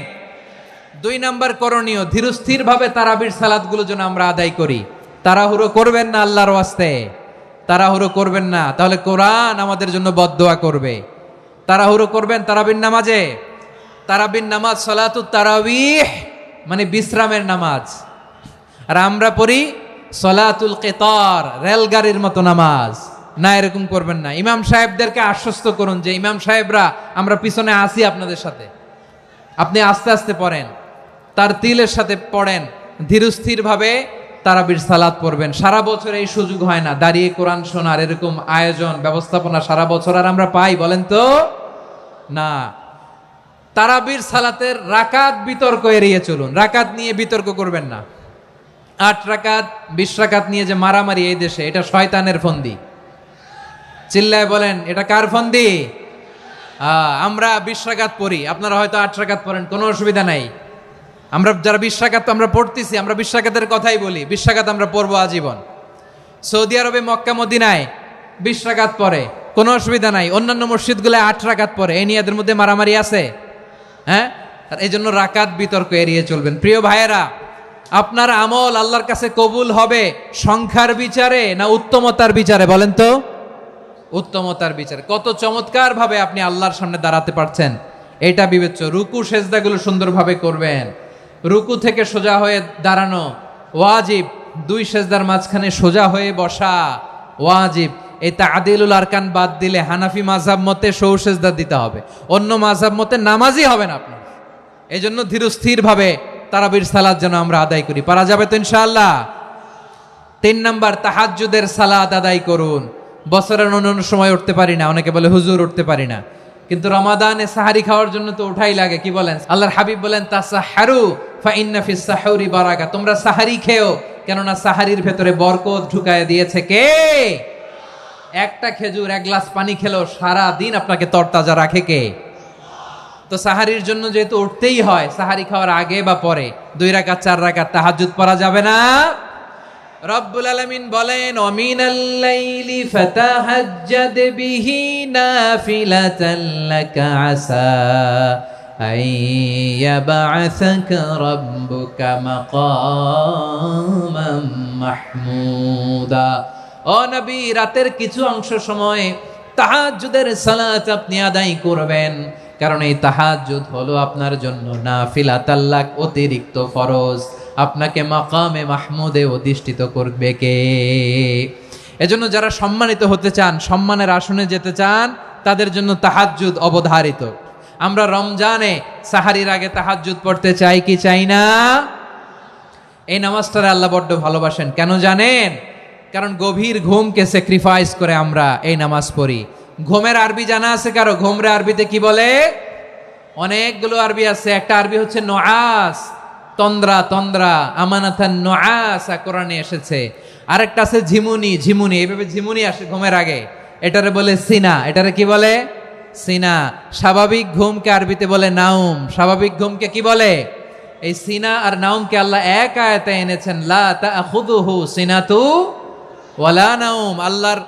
2 নাম্বার করণীয়, ধীরস্থির ভাবে তারাবির সালাতগুলো যেন আমরা আদায় করি। তাড়াহুড়ো করবেন না আল্লাহর ওয়াস্তে, তাড়াহুড়ো করবেন না, তাহলে কোরআন আমাদের জন্য বদদোয়া করবে। তাড়াহুড়ো করবেন তারাবির নামাজে। তারাবির নামাজ সালাতুত তারাবিহ মানে বিশ্রামের নামাজ, আর আমরা পড়ি সলাতুল কিতার, রেলগাড়ির মতো নামাজ। না, এরকম করবেন না। ইমাম সাহেবদেরকে আশ্বস্ত করুন যে ইমাম সাহেবরা আমরা পিছনে আসি আপনাদের সাথে, আপনি আস্তে আস্তে পড়েন, তার তিলের সাথে পড়েন, ধীরস্থির ভাবে তারাবির সালাত পড়বেন। সারা বছর এই সুযোগ হয় না, দাঁড়িয়ে কোরআন শোনার এরকম আয়োজন ব্যবস্থাপনা সারা বছর আর আমরা পাই বলেন তো না। তারাবির সালাতের রাকাত বিতর্ক এড়িয়ে চলুন, রাকাত নিয়ে বিতর্ক করবেন না। 8 রাকাত 20 রাকাত নিয়ে যে মারামারি এই দেশে, এটা শয়তানের ফন্দি। চিল্লায় বলেন এটা কার ফন্দি? আমরা 20 রাকাত পড়ি, আপনারা হয়তো 8 রাকাত পড়েন, কোনো অসুবিধা নাই। আমরা যারা 20 রাকাত আমরা পড়তেছি, আমরা 20 রাকাতের কথাই বলি, 20 রাকাত আমরা পড়বো আজীবন। সৌদি আরবে মক্কা মদিনায় 20 রাকাত পড়ে, কোনো অসুবিধা নাই। অন্যান্য মসজিদগুলো 8 রাকাত পড়ে, এই নিয়ে এদের মধ্যে মারামারি আছে? হ্যাঁ, এই জন্য রাকাত বিতর্ক এড়িয়ে চলবেন। প্রিয় ভাইয়েরা, আপনার আমল আল্লাহর কাছে কবুল হবে সংখ্যার বিচারে না উত্তমতার বিচারে? বলেন তো, উত্তমতার বিচারে। কত চমৎকার ভাবে আপনি আল্লাহর সামনে দাঁড়াতে পারছেন এটা বিবেচ্য। রুকু সেজদাগুলো সুন্দরভাবে করবেন, রুকু থেকে সোজা হয়ে দাঁড়ানো ওয়াজিব, 2 সেজদার মাঝখানে সোজা হয়ে বসা ওয়াজিব। এই তাআদিলুল আরকান বাদ দিলে হানাফি মাযহাব মতে সৌ সেজদা দিতে হবে, অন্য মাযহাব মতে নামাজই হবে না আপনার। এই জন্য ধীরস্থির ভাবে তারাবির সালাত যেন আমরা আদায় করি। পারা যাবে তো ইনশাআল্লাহ? 3 নাম্বার, তাহাজ্জুদের সালাত আদায় করুন। বছরের অন্য সময় উঠতে পারি না, অনেকে বলে হুজুর উঠতে পারি না, কিন্তু রমাদানে সাহারি খাওয়ার জন্য তো উঠাই লাগে। কি বলেন? আল্লাহর হাবিব বলেন তাসাহারু ফা ইন্না ফিস সাহুরি বারাকা, তোমরা সাহারি খেও, কেননা সাহারির ভেতরে বরকত ঢুকায় দিয়েছে কে? একটা খেজুর, 1 গ্লাস পানি খেলেও সারা দিন আপনাকে তরতাজা রাখে কে? তো সাহারির জন্য যেহেতু উঠতেই হয়, সাহারি খাওয়ার আগে বা পরে 2 রাকাত 4 রাকাত তাহাজ্জুদ পড়া যাবে না? রব্বুল আলামিন বলেন ওয়ামিনাল লাইলি ফাতাহাজ্জাদ বিহি নাফিলাতান লাকা আসা আইয়াবআসাকা রাব্বুকা মাকামান মাহমুদা। ও নবী, রাতের কিছু অংশ সময় তাহাজ্জুদের সালাত আপনি আদায় করবেন, কারণ এই তাহাজ্জুদ হলো আপনার জন্য নাফিলাতাল লাক, অতিরিক্ত ফরজ। আপনাকে মাকামে মাহমুদে অধিষ্ঠিত করবে কে? এজন্য যারা সম্মানিত হতে চান, সম্মানের আসনে যেতে চান, তাদের জন্য তাহাজ্জুদ অবধারিত। আমরা রমজানে সাহারির আগে তাহাজ্জুদ পড়তে চাই কি চাই না? এই নামাজটারে আল্লাহ বড্ড ভালোবাসেন। কেন জানেন? কারণ গভীর ঘুমকে স্যাক্রিফাইস করে আমরা এই নামাজ পড়ি। ঘুমের আরবি জানা আছে কারো? ঘুমরে আরবিতে কি বলে? অনেকগুলো আরবি আছে। একটা আরবি হচ্ছে নুআস, তন্দ্রা, তন্দ্রা, আমানাতান নুআসা কোরআনে এসেছে। আরেকটা আছে ঝিমুনি, ঝিমুনি, এইভাবে ঝিমুনি আসে ঘুমের আগে, এটারে বলে সিনা। এটারে কি বলে? সিনা। স্বাভাবিক ঘুমকে আরবিতে বলে নাউম। স্বাভাবিক ঘুমকে কি বলে? এই সিনা আর নাউমকে আল্লাহ এক আয়াতে এনেছেন, লা তাখুযুহু সিনাতু ওয়ালা নাউম। আল্লাহর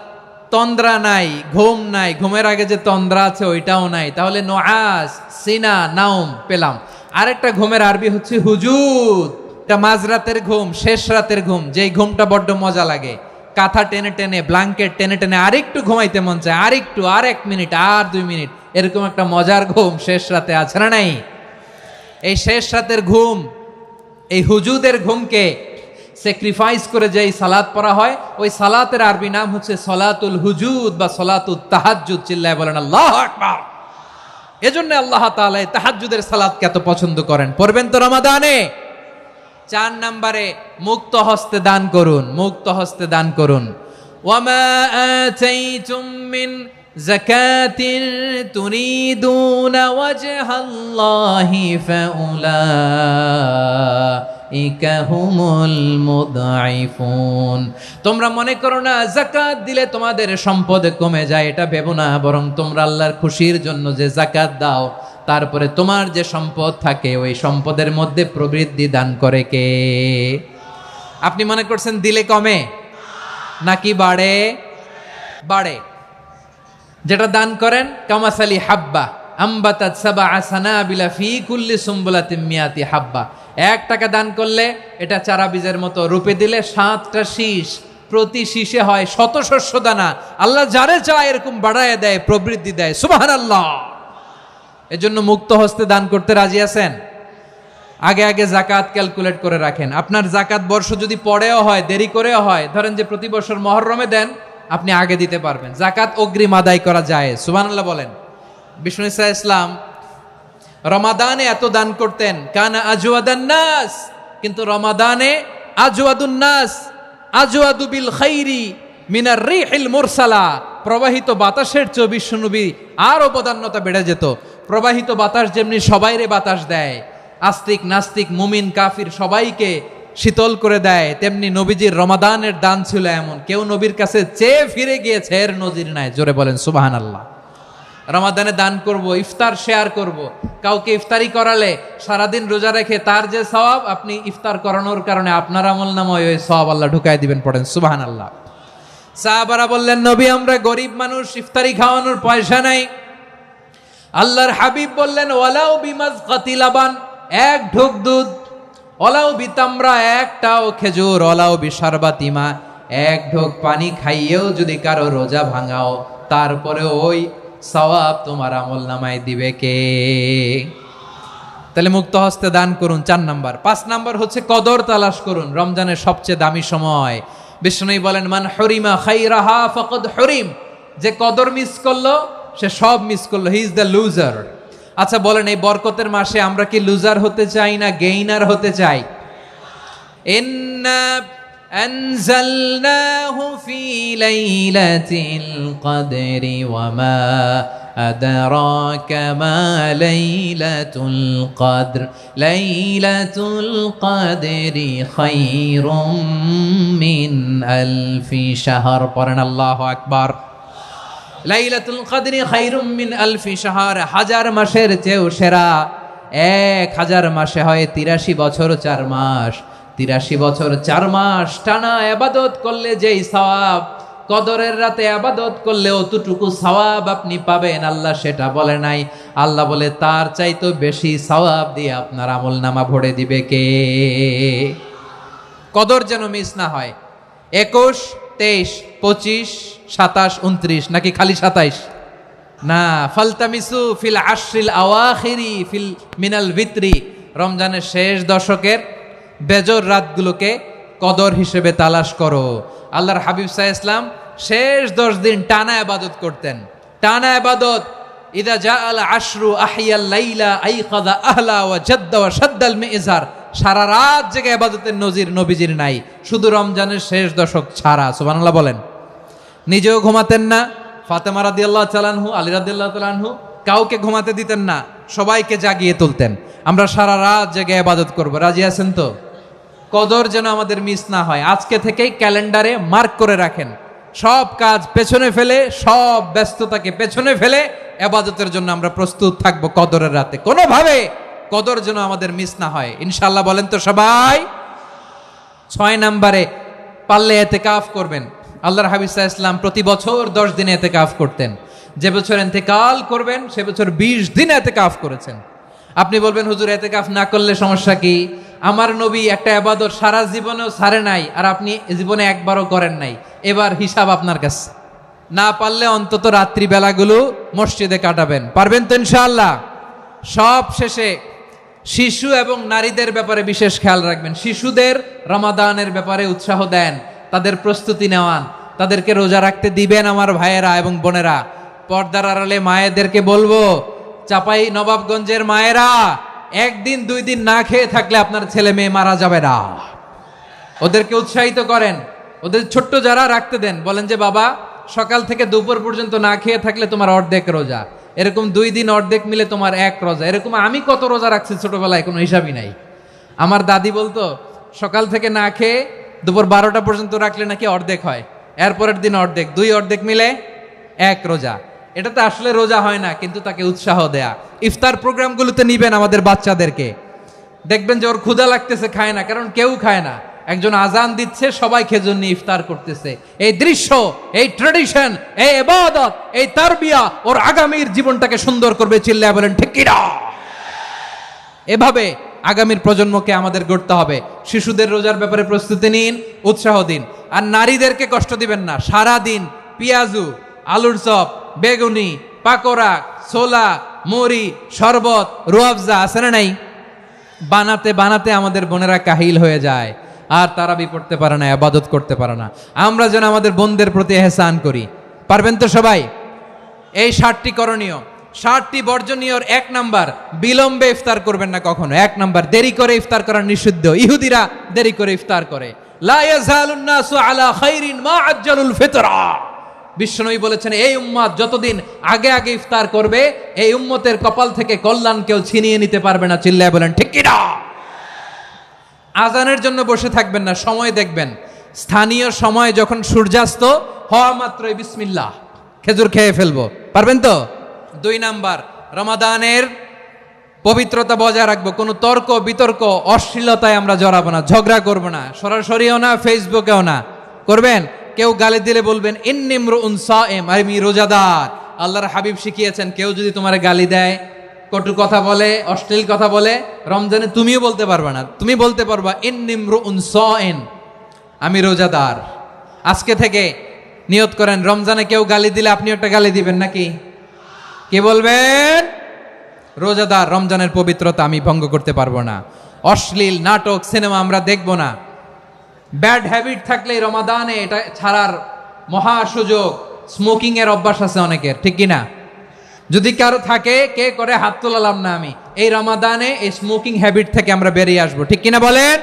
তন্দ্রা নাই, ঘুম নাই, ঘুমের আগে যে তন্দ্রা আছে ওইটাও নাই। তাহলে নুআস, সিনা, নাউম পেলাম। আরেকটা ঘুমের আরবি হচ্ছে হুজুদ। এটা মাঝরাতের ঘুম, শেষ রাতের ঘুম, যেই ঘুমটা বড্ড মজা লাগে। কাঁথা টেনে টেনে, ব্ল্যাঙ্কেট টেনে টেনে আরেকটু ঘুমাইতে মন চায়, আরেকটু, আর 1 মিনিট, আর 2 মিনিট, এরকম একটা মজার ঘুম শেষ রাতে আছে না নাই? এই শেষ রাতের ঘুম, এই হুজুদের ঘুমকে স্যাক্রিফাইস করে যে সালাত পড়া হয়, ওই সালাতের আরবি নাম হচ্ছে সলাতুল হুজুদ বা সলাতুত তাহাজ্জুদ। চিল্লায় বলেন আল্লাহু আকবার। এজন্য আল্লাহ তাআলা তাহাজ্জুদের সালাতকে এত পছন্দ করেন। পড়বেন তো রমাদানে। 4 নম্বরে মুক্ত হস্তে দান করুন, মুক্ত হস্তে দান করুন। ওয়ামা আতাইতুম মিন যাকাতিন তুরিদুনা ওয়াজহাল্লাহি ফাউলাইকা হুমুল মুদঈফুন। তোমরা মনে করো না যাকাত দিলে তোমাদের সম্পদ কমে যায়, এটা ভেবো না, বরং তোমরা আল্লাহর খুশির জন্য যে যাকাত দাও, তারপরে তোমার যে সম্পদ থাকে ওই সম্পদের মধ্যে প্রবৃদ্ধি দান করে কে? আপনি মনে করছেন দিলে কমে নাকি বাড়ে? বাড়ে। যেটা দান করেন কামাসালি হাব্বা আম্বাতাত সাবআ সানাবিলা ফি কুল্লি সুম্বুলাতিন মিয়াতি হাব্বা। 1 টাকা দান করলে এটা চারা বীজের মতো, রূপে দিলে 7টা শীষ, প্রতি শীষে হয় 100 শস্য দানা। আল্লাহ যারে চায় এরকম বাড়ায় দেয়, প্রবৃদ্ধি দেয়। সুবহানাল্লাহ। এজন্য মুক্ত হস্তে দান করতে রাজি আছেন? আগে আগে যাকাত ক্যালকুলেট করে রাখেন। আপনার যাকাত বর্ষ যদি পরেও হয়, দেরি করেও হয়, ধরেন যে প্রতি বছর মুহররমে দেন, আপনি আগে দিতে পারবেন। জাকাত অগ্রিম আদায় করা যায়, সুবহানাল্লাহ বলেন। বিষ্ণু ইসা ইসলাম রমাদানে এত দান করতেন, কানা আজওয়াদান নাস, কিন্তু রমাদানে আজওয়াদুন নাস আজওয়াদু বিল খাইরি মিনার রিহিল মুরসালা, প্রবাহিত বাতাসের চেয়ে বিশ্বনবী আরো বদান্যতা বেড়ে যেত। প্রবাহিত বাতাস যেমনি সবাইরে বাতাস দেয়, আস্তিক নাস্তিক মুমিন কাফির সবাইকে শীতল করে দেয়, তেমনি নবীজির রমাদানের দান ছিল এমন, কেউ নবীর কাছে চেয়ে ফিরে গিয়েছে এর নজির নাই। জোরে বলেন সুবহানাল্লাহ। রমাদানে দান করব, ইফতার শেয়ার করব। কাউকে ইফতারি করালে সারাদিন রোজা রেখে তার যে সওয়াব, আপনি ইফতার করানোর কারণে আপনার আমলনামায় ওই সওয়াব আল্লাহ ঢুকাই দিবেন। পড়েন সুবহানাল্লাহ। সাহাবারা বললেন, নবী আমরা গরিব মানুষ, ইফতারি খাওয়ানোর পয়সা নাই। আল্লাহর হাবিব বললেন, ওয়ালাউ বিমাজকাতি লাবান, এক ঢোক দুধ, ওয়ালাউ বিতামরা, একটাও খেজুর, ওয়ালাউ বিশারবাতিমা, এক ঢোক পানি খাইয়েও যদি কারো রোজা ভাঙাও, তারপরে ওই সওয়াব তোমার আমলনামায় দিবে কে? তাহলে মুক্ত হস্তে দান করুন, 4 নাম্বার। 5 নাম্বার হচ্ছে কদর তালাশ করুন, রমজানের সবচেয়ে দামি সময়। বিষ্ণু বলেন, মান হরিমা খাইরাহা ফাকাদ হরিম, যে কদর মিস করলো সে সব মিস করলো, হি ইজ দ্য লুজার। আচ্ছা বলেন, এই বরকতের মাসে আমরা কি লুজার হতে চাই না গেইনার হতে চাই? ইন্না আনজালনাহু ফি লাইলাতিল কদরি ওয়া মা আদরাকা মা লাইলাতুল কদর, লাইলাতুল কদরি খায়রুম মিন আলফি শাহর। পড়েন আল্লাহু আকবার। লাইলাতুল কদরি খায়রুম মিন আলফি শাহর, 1000 মাসের চেয়েও সেরা। 1000 মাসে হয় 83 বছর 4 মাস। 83 বছর 4 মাস টানা ইবাদত করলে যেই সওয়াব, কদরের রাতে ইবাদত করলে অতটুকু সওয়াব আপনি পাবেন, আল্লাহ সেটা বলে নাই। আল্লাহ বলে তার চাইতে বেশি সওয়াব দিয়ে আপনার আমলনামা ভরে দিবে কে? কদর যেন মিস না হয়। 21, 23, 25, 27, 29, নাকি খালি 27? না, ফালতামিসু ফিল আশরিল আওয়াখিরি ফিল মিনাল ভিতরি, রমজানের শেষ দশকের বেজর রাতগুলোকে কদর হিসেবে তালাশ করো। আল্লাহর হাবিব সাল্লাল্লাহু আলাইহি ওয়াসাল্লাম শেষ 10 দিন টানা ইবাদত করতেন, টানা ইবাদত। ইদা জাআল আশরু আহিয়াল লাইলা আইকাযা আহলা ওয়া জাদ্দা ওয়া শাদ্দাল মিজার, সারা রাত জেগে ইবাদতের নজির নবীজির নাই, শুধু রমজানের শেষ দশক ছাড়া। সুবহানাল্লাহ বলেন। নিজেও ঘুমাতেন না, ফাতেমা রাদিয়াল্লাহু তাআলা আনহু, আলী রাদিয়াল্লাহু তাআলা আনহু কাউকে ঘুমাতে দিতেন না, সবাইকে জাগিয়ে তুলতেন। আমরা সারা রাত জেগে ইবাদত করব, রাজি আছেন তো? কদর যেন আমাদের মিস না হয়। আজকে থেকেই ক্যালেন্ডারে মার্ক করে রাখেন, সব কাজ পেছনে ফেলে, সব ব্যস্ততাকে পেছনে ফেলে ইবাদতের জন্য আমরা প্রস্তুত থাকবো কদরের রাতে। কোনোভাবে কদর যেন আমাদের মিস না হয়, ইনশাআল্লাহ। বলেন তো সবাই। 6 নম্বরে পারলে ইতিকাফ করবেন। আল্লাহর হাবিব সাল্লাল্লাহু আলাইহি ওয়াসাল্লাম প্রতি বছর 10 দিন ইতিকাফ করতেন। যে বছর ইন্তেকাল করবেন সে বছর 20 দিন ইতিকাফ করেছেন। আপনি বলবেন, হুজুর ইতিকাফ না করলে সমস্যা কি? আমার নবী একটা ইবাদত সারা জীবনেও ছাড়ে নাই, আর আপনি জীবনে একবারও করেন নাই। এবার হিসাব আপনার কাছে। না পারলে অন্তত রাত্রি বেলাগুলো মসজিদে কাটাবেন, পারবেন তো ইনশাআল্লাহ? সব শেষে শিশু এবং নারীদের ব্যাপারে বিশেষ খেয়াল রাখবেন। শিশুদের রমাদানের ব্যাপারে উৎসাহ দেন, তাদের প্রস্তুতি নেওয়ান, তাদেরকে রোজা রাখতে দিবেন। আমার ভাইয়েরা এবং বোনেরা, পর্দার আড়ালে মায়েদেরকে বলবো, চাপাই নবাবগঞ্জের মায়েরা, 1 দিন 2 দিন না খেয়ে থাকলে আপনার ছেলে মেয়ে মারা যাবে না। ওদেরকে উৎসাহিত করেন, ওদের ছোট্ট যারা রাখতে দেন, বলেন যে বাবা সকাল থেকে দুপুর পর্যন্ত না খেয়ে থাকলে তোমার অর্ধেক রোজা, এরকম 2 দিন অর্ধেক মিলে তোমার 1 রোজা। এরকম আমি কত রোজা রাখছি ছোটবেলায়, কোনো হিসাবই নাই। আমার দাদি বলতো, সকাল থেকে না খেয়ে দুপুর 12টা পর্যন্ত রাখলে নাকি অর্ধেক হয়, এরপরের দিন অর্ধেক, 2 অর্ধেক মিলে 1 রোজা। এটা তো আসলে রোজা হয় না, কিন্তু তাকে উৎসাহ দেয়া। ইফতার প্রোগ্রামগুলোতে নিবেন আমাদের বাচ্চাদেরকে, দেখবেন যে ওর ক্ষুধা লাগতেছে, খায় না, কারণ কেউ খায় না। একজন আজান দিচ্ছে, সবাই খেজুর নিয়ে ইফতার করতেছে। এই দৃশ্য, এই ট্রেডিশন, এই ইবাদত, এই তারবিয়া ওর আগামীর জীবনটাকে সুন্দর করবে। চিল্লায়া বলেন ঠিক কি না? এভাবে আগামীর প্রজন্মকে আমাদের গড়তে হবে। শিশুদের রোজার ব্যাপারে প্রস্তুতি নিন, উৎসাহ দিন। আর নারীদেরকে কষ্ট দিবেন না। সারা দিন পেঁয়াজু, আলুর চপ, বেগুনি, পাকোড়া, ছোলা, মুড়ি, শরবত, রুয়াবজা আছে না নাই, বানাতে বানাতে আমাদের বোনেরা কাহিল হয়ে যায়। আর তারাবি পড়তে পারে না, ইবাদত করতে পারে না। আমরা যেন আমাদের বোনদের প্রতি এহসান করি। পারবেন তো সবাই? এই 60টি করণীয়, 60টি বর্জনীয়র 1 নাম্বার, বিলম্বে ইফতার করবেন না কখনো। 1 নাম্বার, দেরি করে ইফতার করা নিষিদ্ধ। ইহুদিরা দেরি করে ইফতার করে। লা ইয়াজালুন নাসু আলা খাইরিন মা আজ্জালুল ফিতরা। বিশ্বনবী বলেছেন, এই উম্মত যতদিন আগে আগে ইফতার করবে, এই উম্মতের কপাল থেকে কল্যাণ কেউ ছিনিয়ে নিতে পারবে না। চিল্লায় বলেন ঠিক কি না? আজানের জন্য বসে থাকবেন না, সময় দেখবেন। স্থানীয় সময় যখন সূর্যাস্ত হওয়া মাত্রই বিসমিল্লাহ, খেজুর খেয়ে ফেলবো। পারবেন তো? 2 নাম্বার, রমাদানের পবিত্রতা বজায় রাখবো। কোনো তর্ক বিতর্ক অশ্লীলতায় আমরা জড়াবো না, ঝগড়া করবো না, সরাসরিও না, ফেসবুকেও না। করবেন? কেউ গালি দিলে বলবেন ইন্নী ইমরুউন সায়েম, আমি রোজাদার। আল্লাহর হাবিব শিখিয়েছেন, কেউ যদি তোমার গালি দেয়, কটু কথা বলে, অশ্লীল কথা বলে, রমজানে তুমিও বলতে পারবে না। তুমি বলতে পারবা ইন্নী ইমরুউন সায়েম, আমি রোজাদার। আজকে থেকে নিয়ত করেন, রমজানে কেউ গালি দিলে আপনি একটা গালি দিবেন নাকি? কে বলবেন? রোজাদার, রমজানের পবিত্রতা আমি ভঙ্গ করতে পারবো না। অশ্লীল নাটক সিনেমা আমরা দেখবো না। ব্যাড হ্যাবিট থাকলে রমাদানে এটা ছাড়ার মহা সুযোগ। স্মোকিং এর অভ্যাস আছে অনেকের, ঠিক কিনা? যদি কারো থাকে, কে করে হাত তোলালাম না আমি। এই রমাদানে এই স্মোকিং হ্যাবিট থেকে আমরা বেরিয়ে আসবো, ঠিক কিনা বলেন?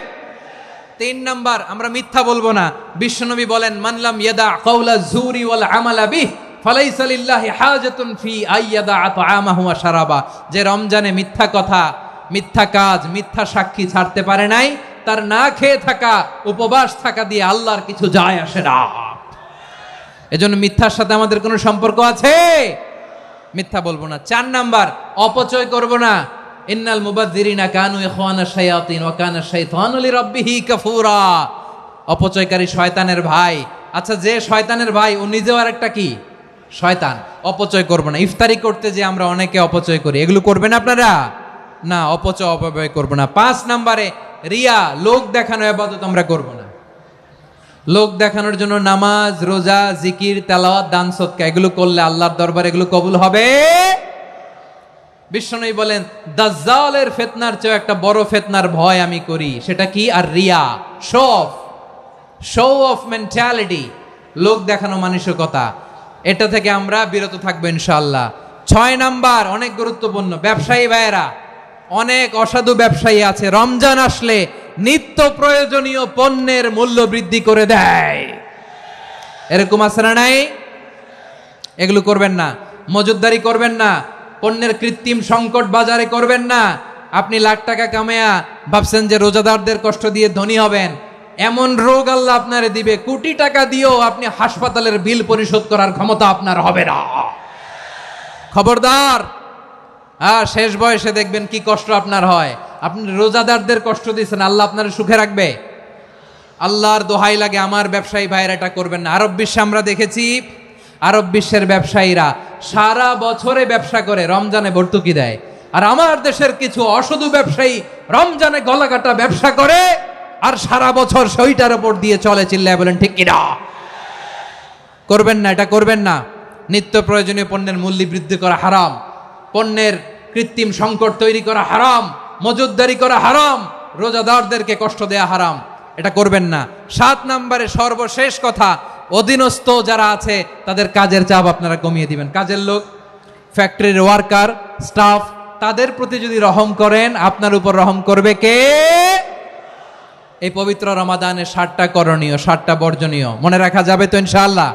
3 নাম্বার, আমরা মিথ্যা বলবো না। বিশ্বনবী বলেন, মানলাম ইয়াদা কাওলা যুরি ওয়াল আমালা বিহি ফালাইসা লিল্লাহি হাজাতুন ফি আইয়াদা তাআমাহু ওয়া শারাবা। যে রমজানে মিথ্যা কথা, মিথ্যা কাজ, মিথ্যা সাক্ষী ছাড়তে পারে নাই, তার না খেয়ে থাকা, উপবাস থাকা দিয়ে আল্লাহর কিছু যায় আসে না। এজন্য মিথ্যার সাথে আমাদের কোনো সম্পর্ক আছে? মিথ্যা বলবো না। 4 নাম্বার, অপচয় করব না। ইন্নাল মুবাযযিরিনা কানু ইখওয়ানা শায়াতিন ওয়া কানা শাইতানু লিরাব্বিহি কাফুরা। অপচয়কারী শয়তানের ভাই। আচ্ছা, যে শয়তানের ভাই, ও নিজেও আরেকটা কি? শয়তান। অপচয় করব না। ইফতারি করতে যে আমরা অনেকে অপচয় করি, এগুলো করবেন আপনারা? না, অপচয় অপব্যয় করব না। 5 নাম্বারে, রিয়া, লোক দেখানো ইবাদত আমরা করব না। লোক দেখানোর জন্য নামাজ, রোজা, জিকির, তেলাওয়াত, দান সদকা এগুলো করলে আল্লাহর দরবারে এগুলো কবুল হবে। বিশ্বনবী বলেন, দাজ্জালের ফিতনার চেয়ে একটা বড় ফিতনার ভয় আমি করি। সেটা কি? আর রিয়া, শো অফ মেন্টালিটি, লোক দেখানো মানসিকতা। এটা থেকে আমরা বিরত থাকবো ইনশাআল্লাহ। 6 নাম্বার, অনেক গুরুত্বপূর্ণ। ব্যবসায়ী ভাইয়েরা, অনেক অসাধু ব্যবসায়ী আছে, রমজান আসলে নিত্য প্রয়োজনীয় পণ্যের মূল্য বৃদ্ধি করে দেয়। এরকম আছে না নাই? এগুলো করবেন না। মজুদদারি করবেন না। পণ্যের কৃত্রিম সংকট বাজারে করবেন না। আপনি লাখ টাকা কামায়া ভাবছেন যে রোজাদারদের কষ্ট দিয়ে ধনী হবেন। এমন রোগ আল্লাহ আপনারে দিবে, কোটি টাকা দিয়েও আপনি হাসপাতালের বিল পরিশোধ করার ক্ষমতা আপনার হবে না। খবরদার। শেষ বয়সে দেখবেন কি কষ্ট আপনার হয়। আপনি রোজাদারদের কষ্ট দিয়েছেন, আল্লাহ আপনার সুখে রাখবে? আল্লাহর দোহাই লাগে, আমার ব্যবসায়ী ভাইয়েরা এটা করবেন না। আরব বিশ্বে আমরা দেখেছি, আরব বিশ্বের ব্যবসায়ীরা সারা বছরে ব্যবসা করে, রমজানে ভর্তুকি দেয়। আর আমার দেশের কিছু অসাধু ব্যবসায়ী রমজানে গলাকাটা ব্যবসা করে আর সারা বছর সইটার উপর দিয়ে চলে। চিল্লায় বলেন ঠিক কিনা? করবেন না, এটা করবেন না। নিত্য প্রয়োজনীয় পণ্যের মূল্য বৃদ্ধি করা হারাম। পণ্যের কৃত্রিম সংকট তৈরি করা হারাম। মজুদদারি করা হারাম। রোজাদারদেরকে কষ্ট দেয়া হারাম। এটা করবেন না। 7 নাম্বারে সর্বশেষ কথা, অধীনস্থ যারা আছে তাদের কাজের চাপ আপনারা কমিয়ে দিবেন। কাজের লোক, ফ্যাক্টরির ওয়ার্কার, স্টাফ, তাদের প্রতি যদি রহম করেন, আপনার উপর রহম করবে কে? এই পবিত্র রমাদানের 7টা করণীয়, 7টা বর্জনীয় মনে রাখা যাবে তো ইনশাআল্লাহ?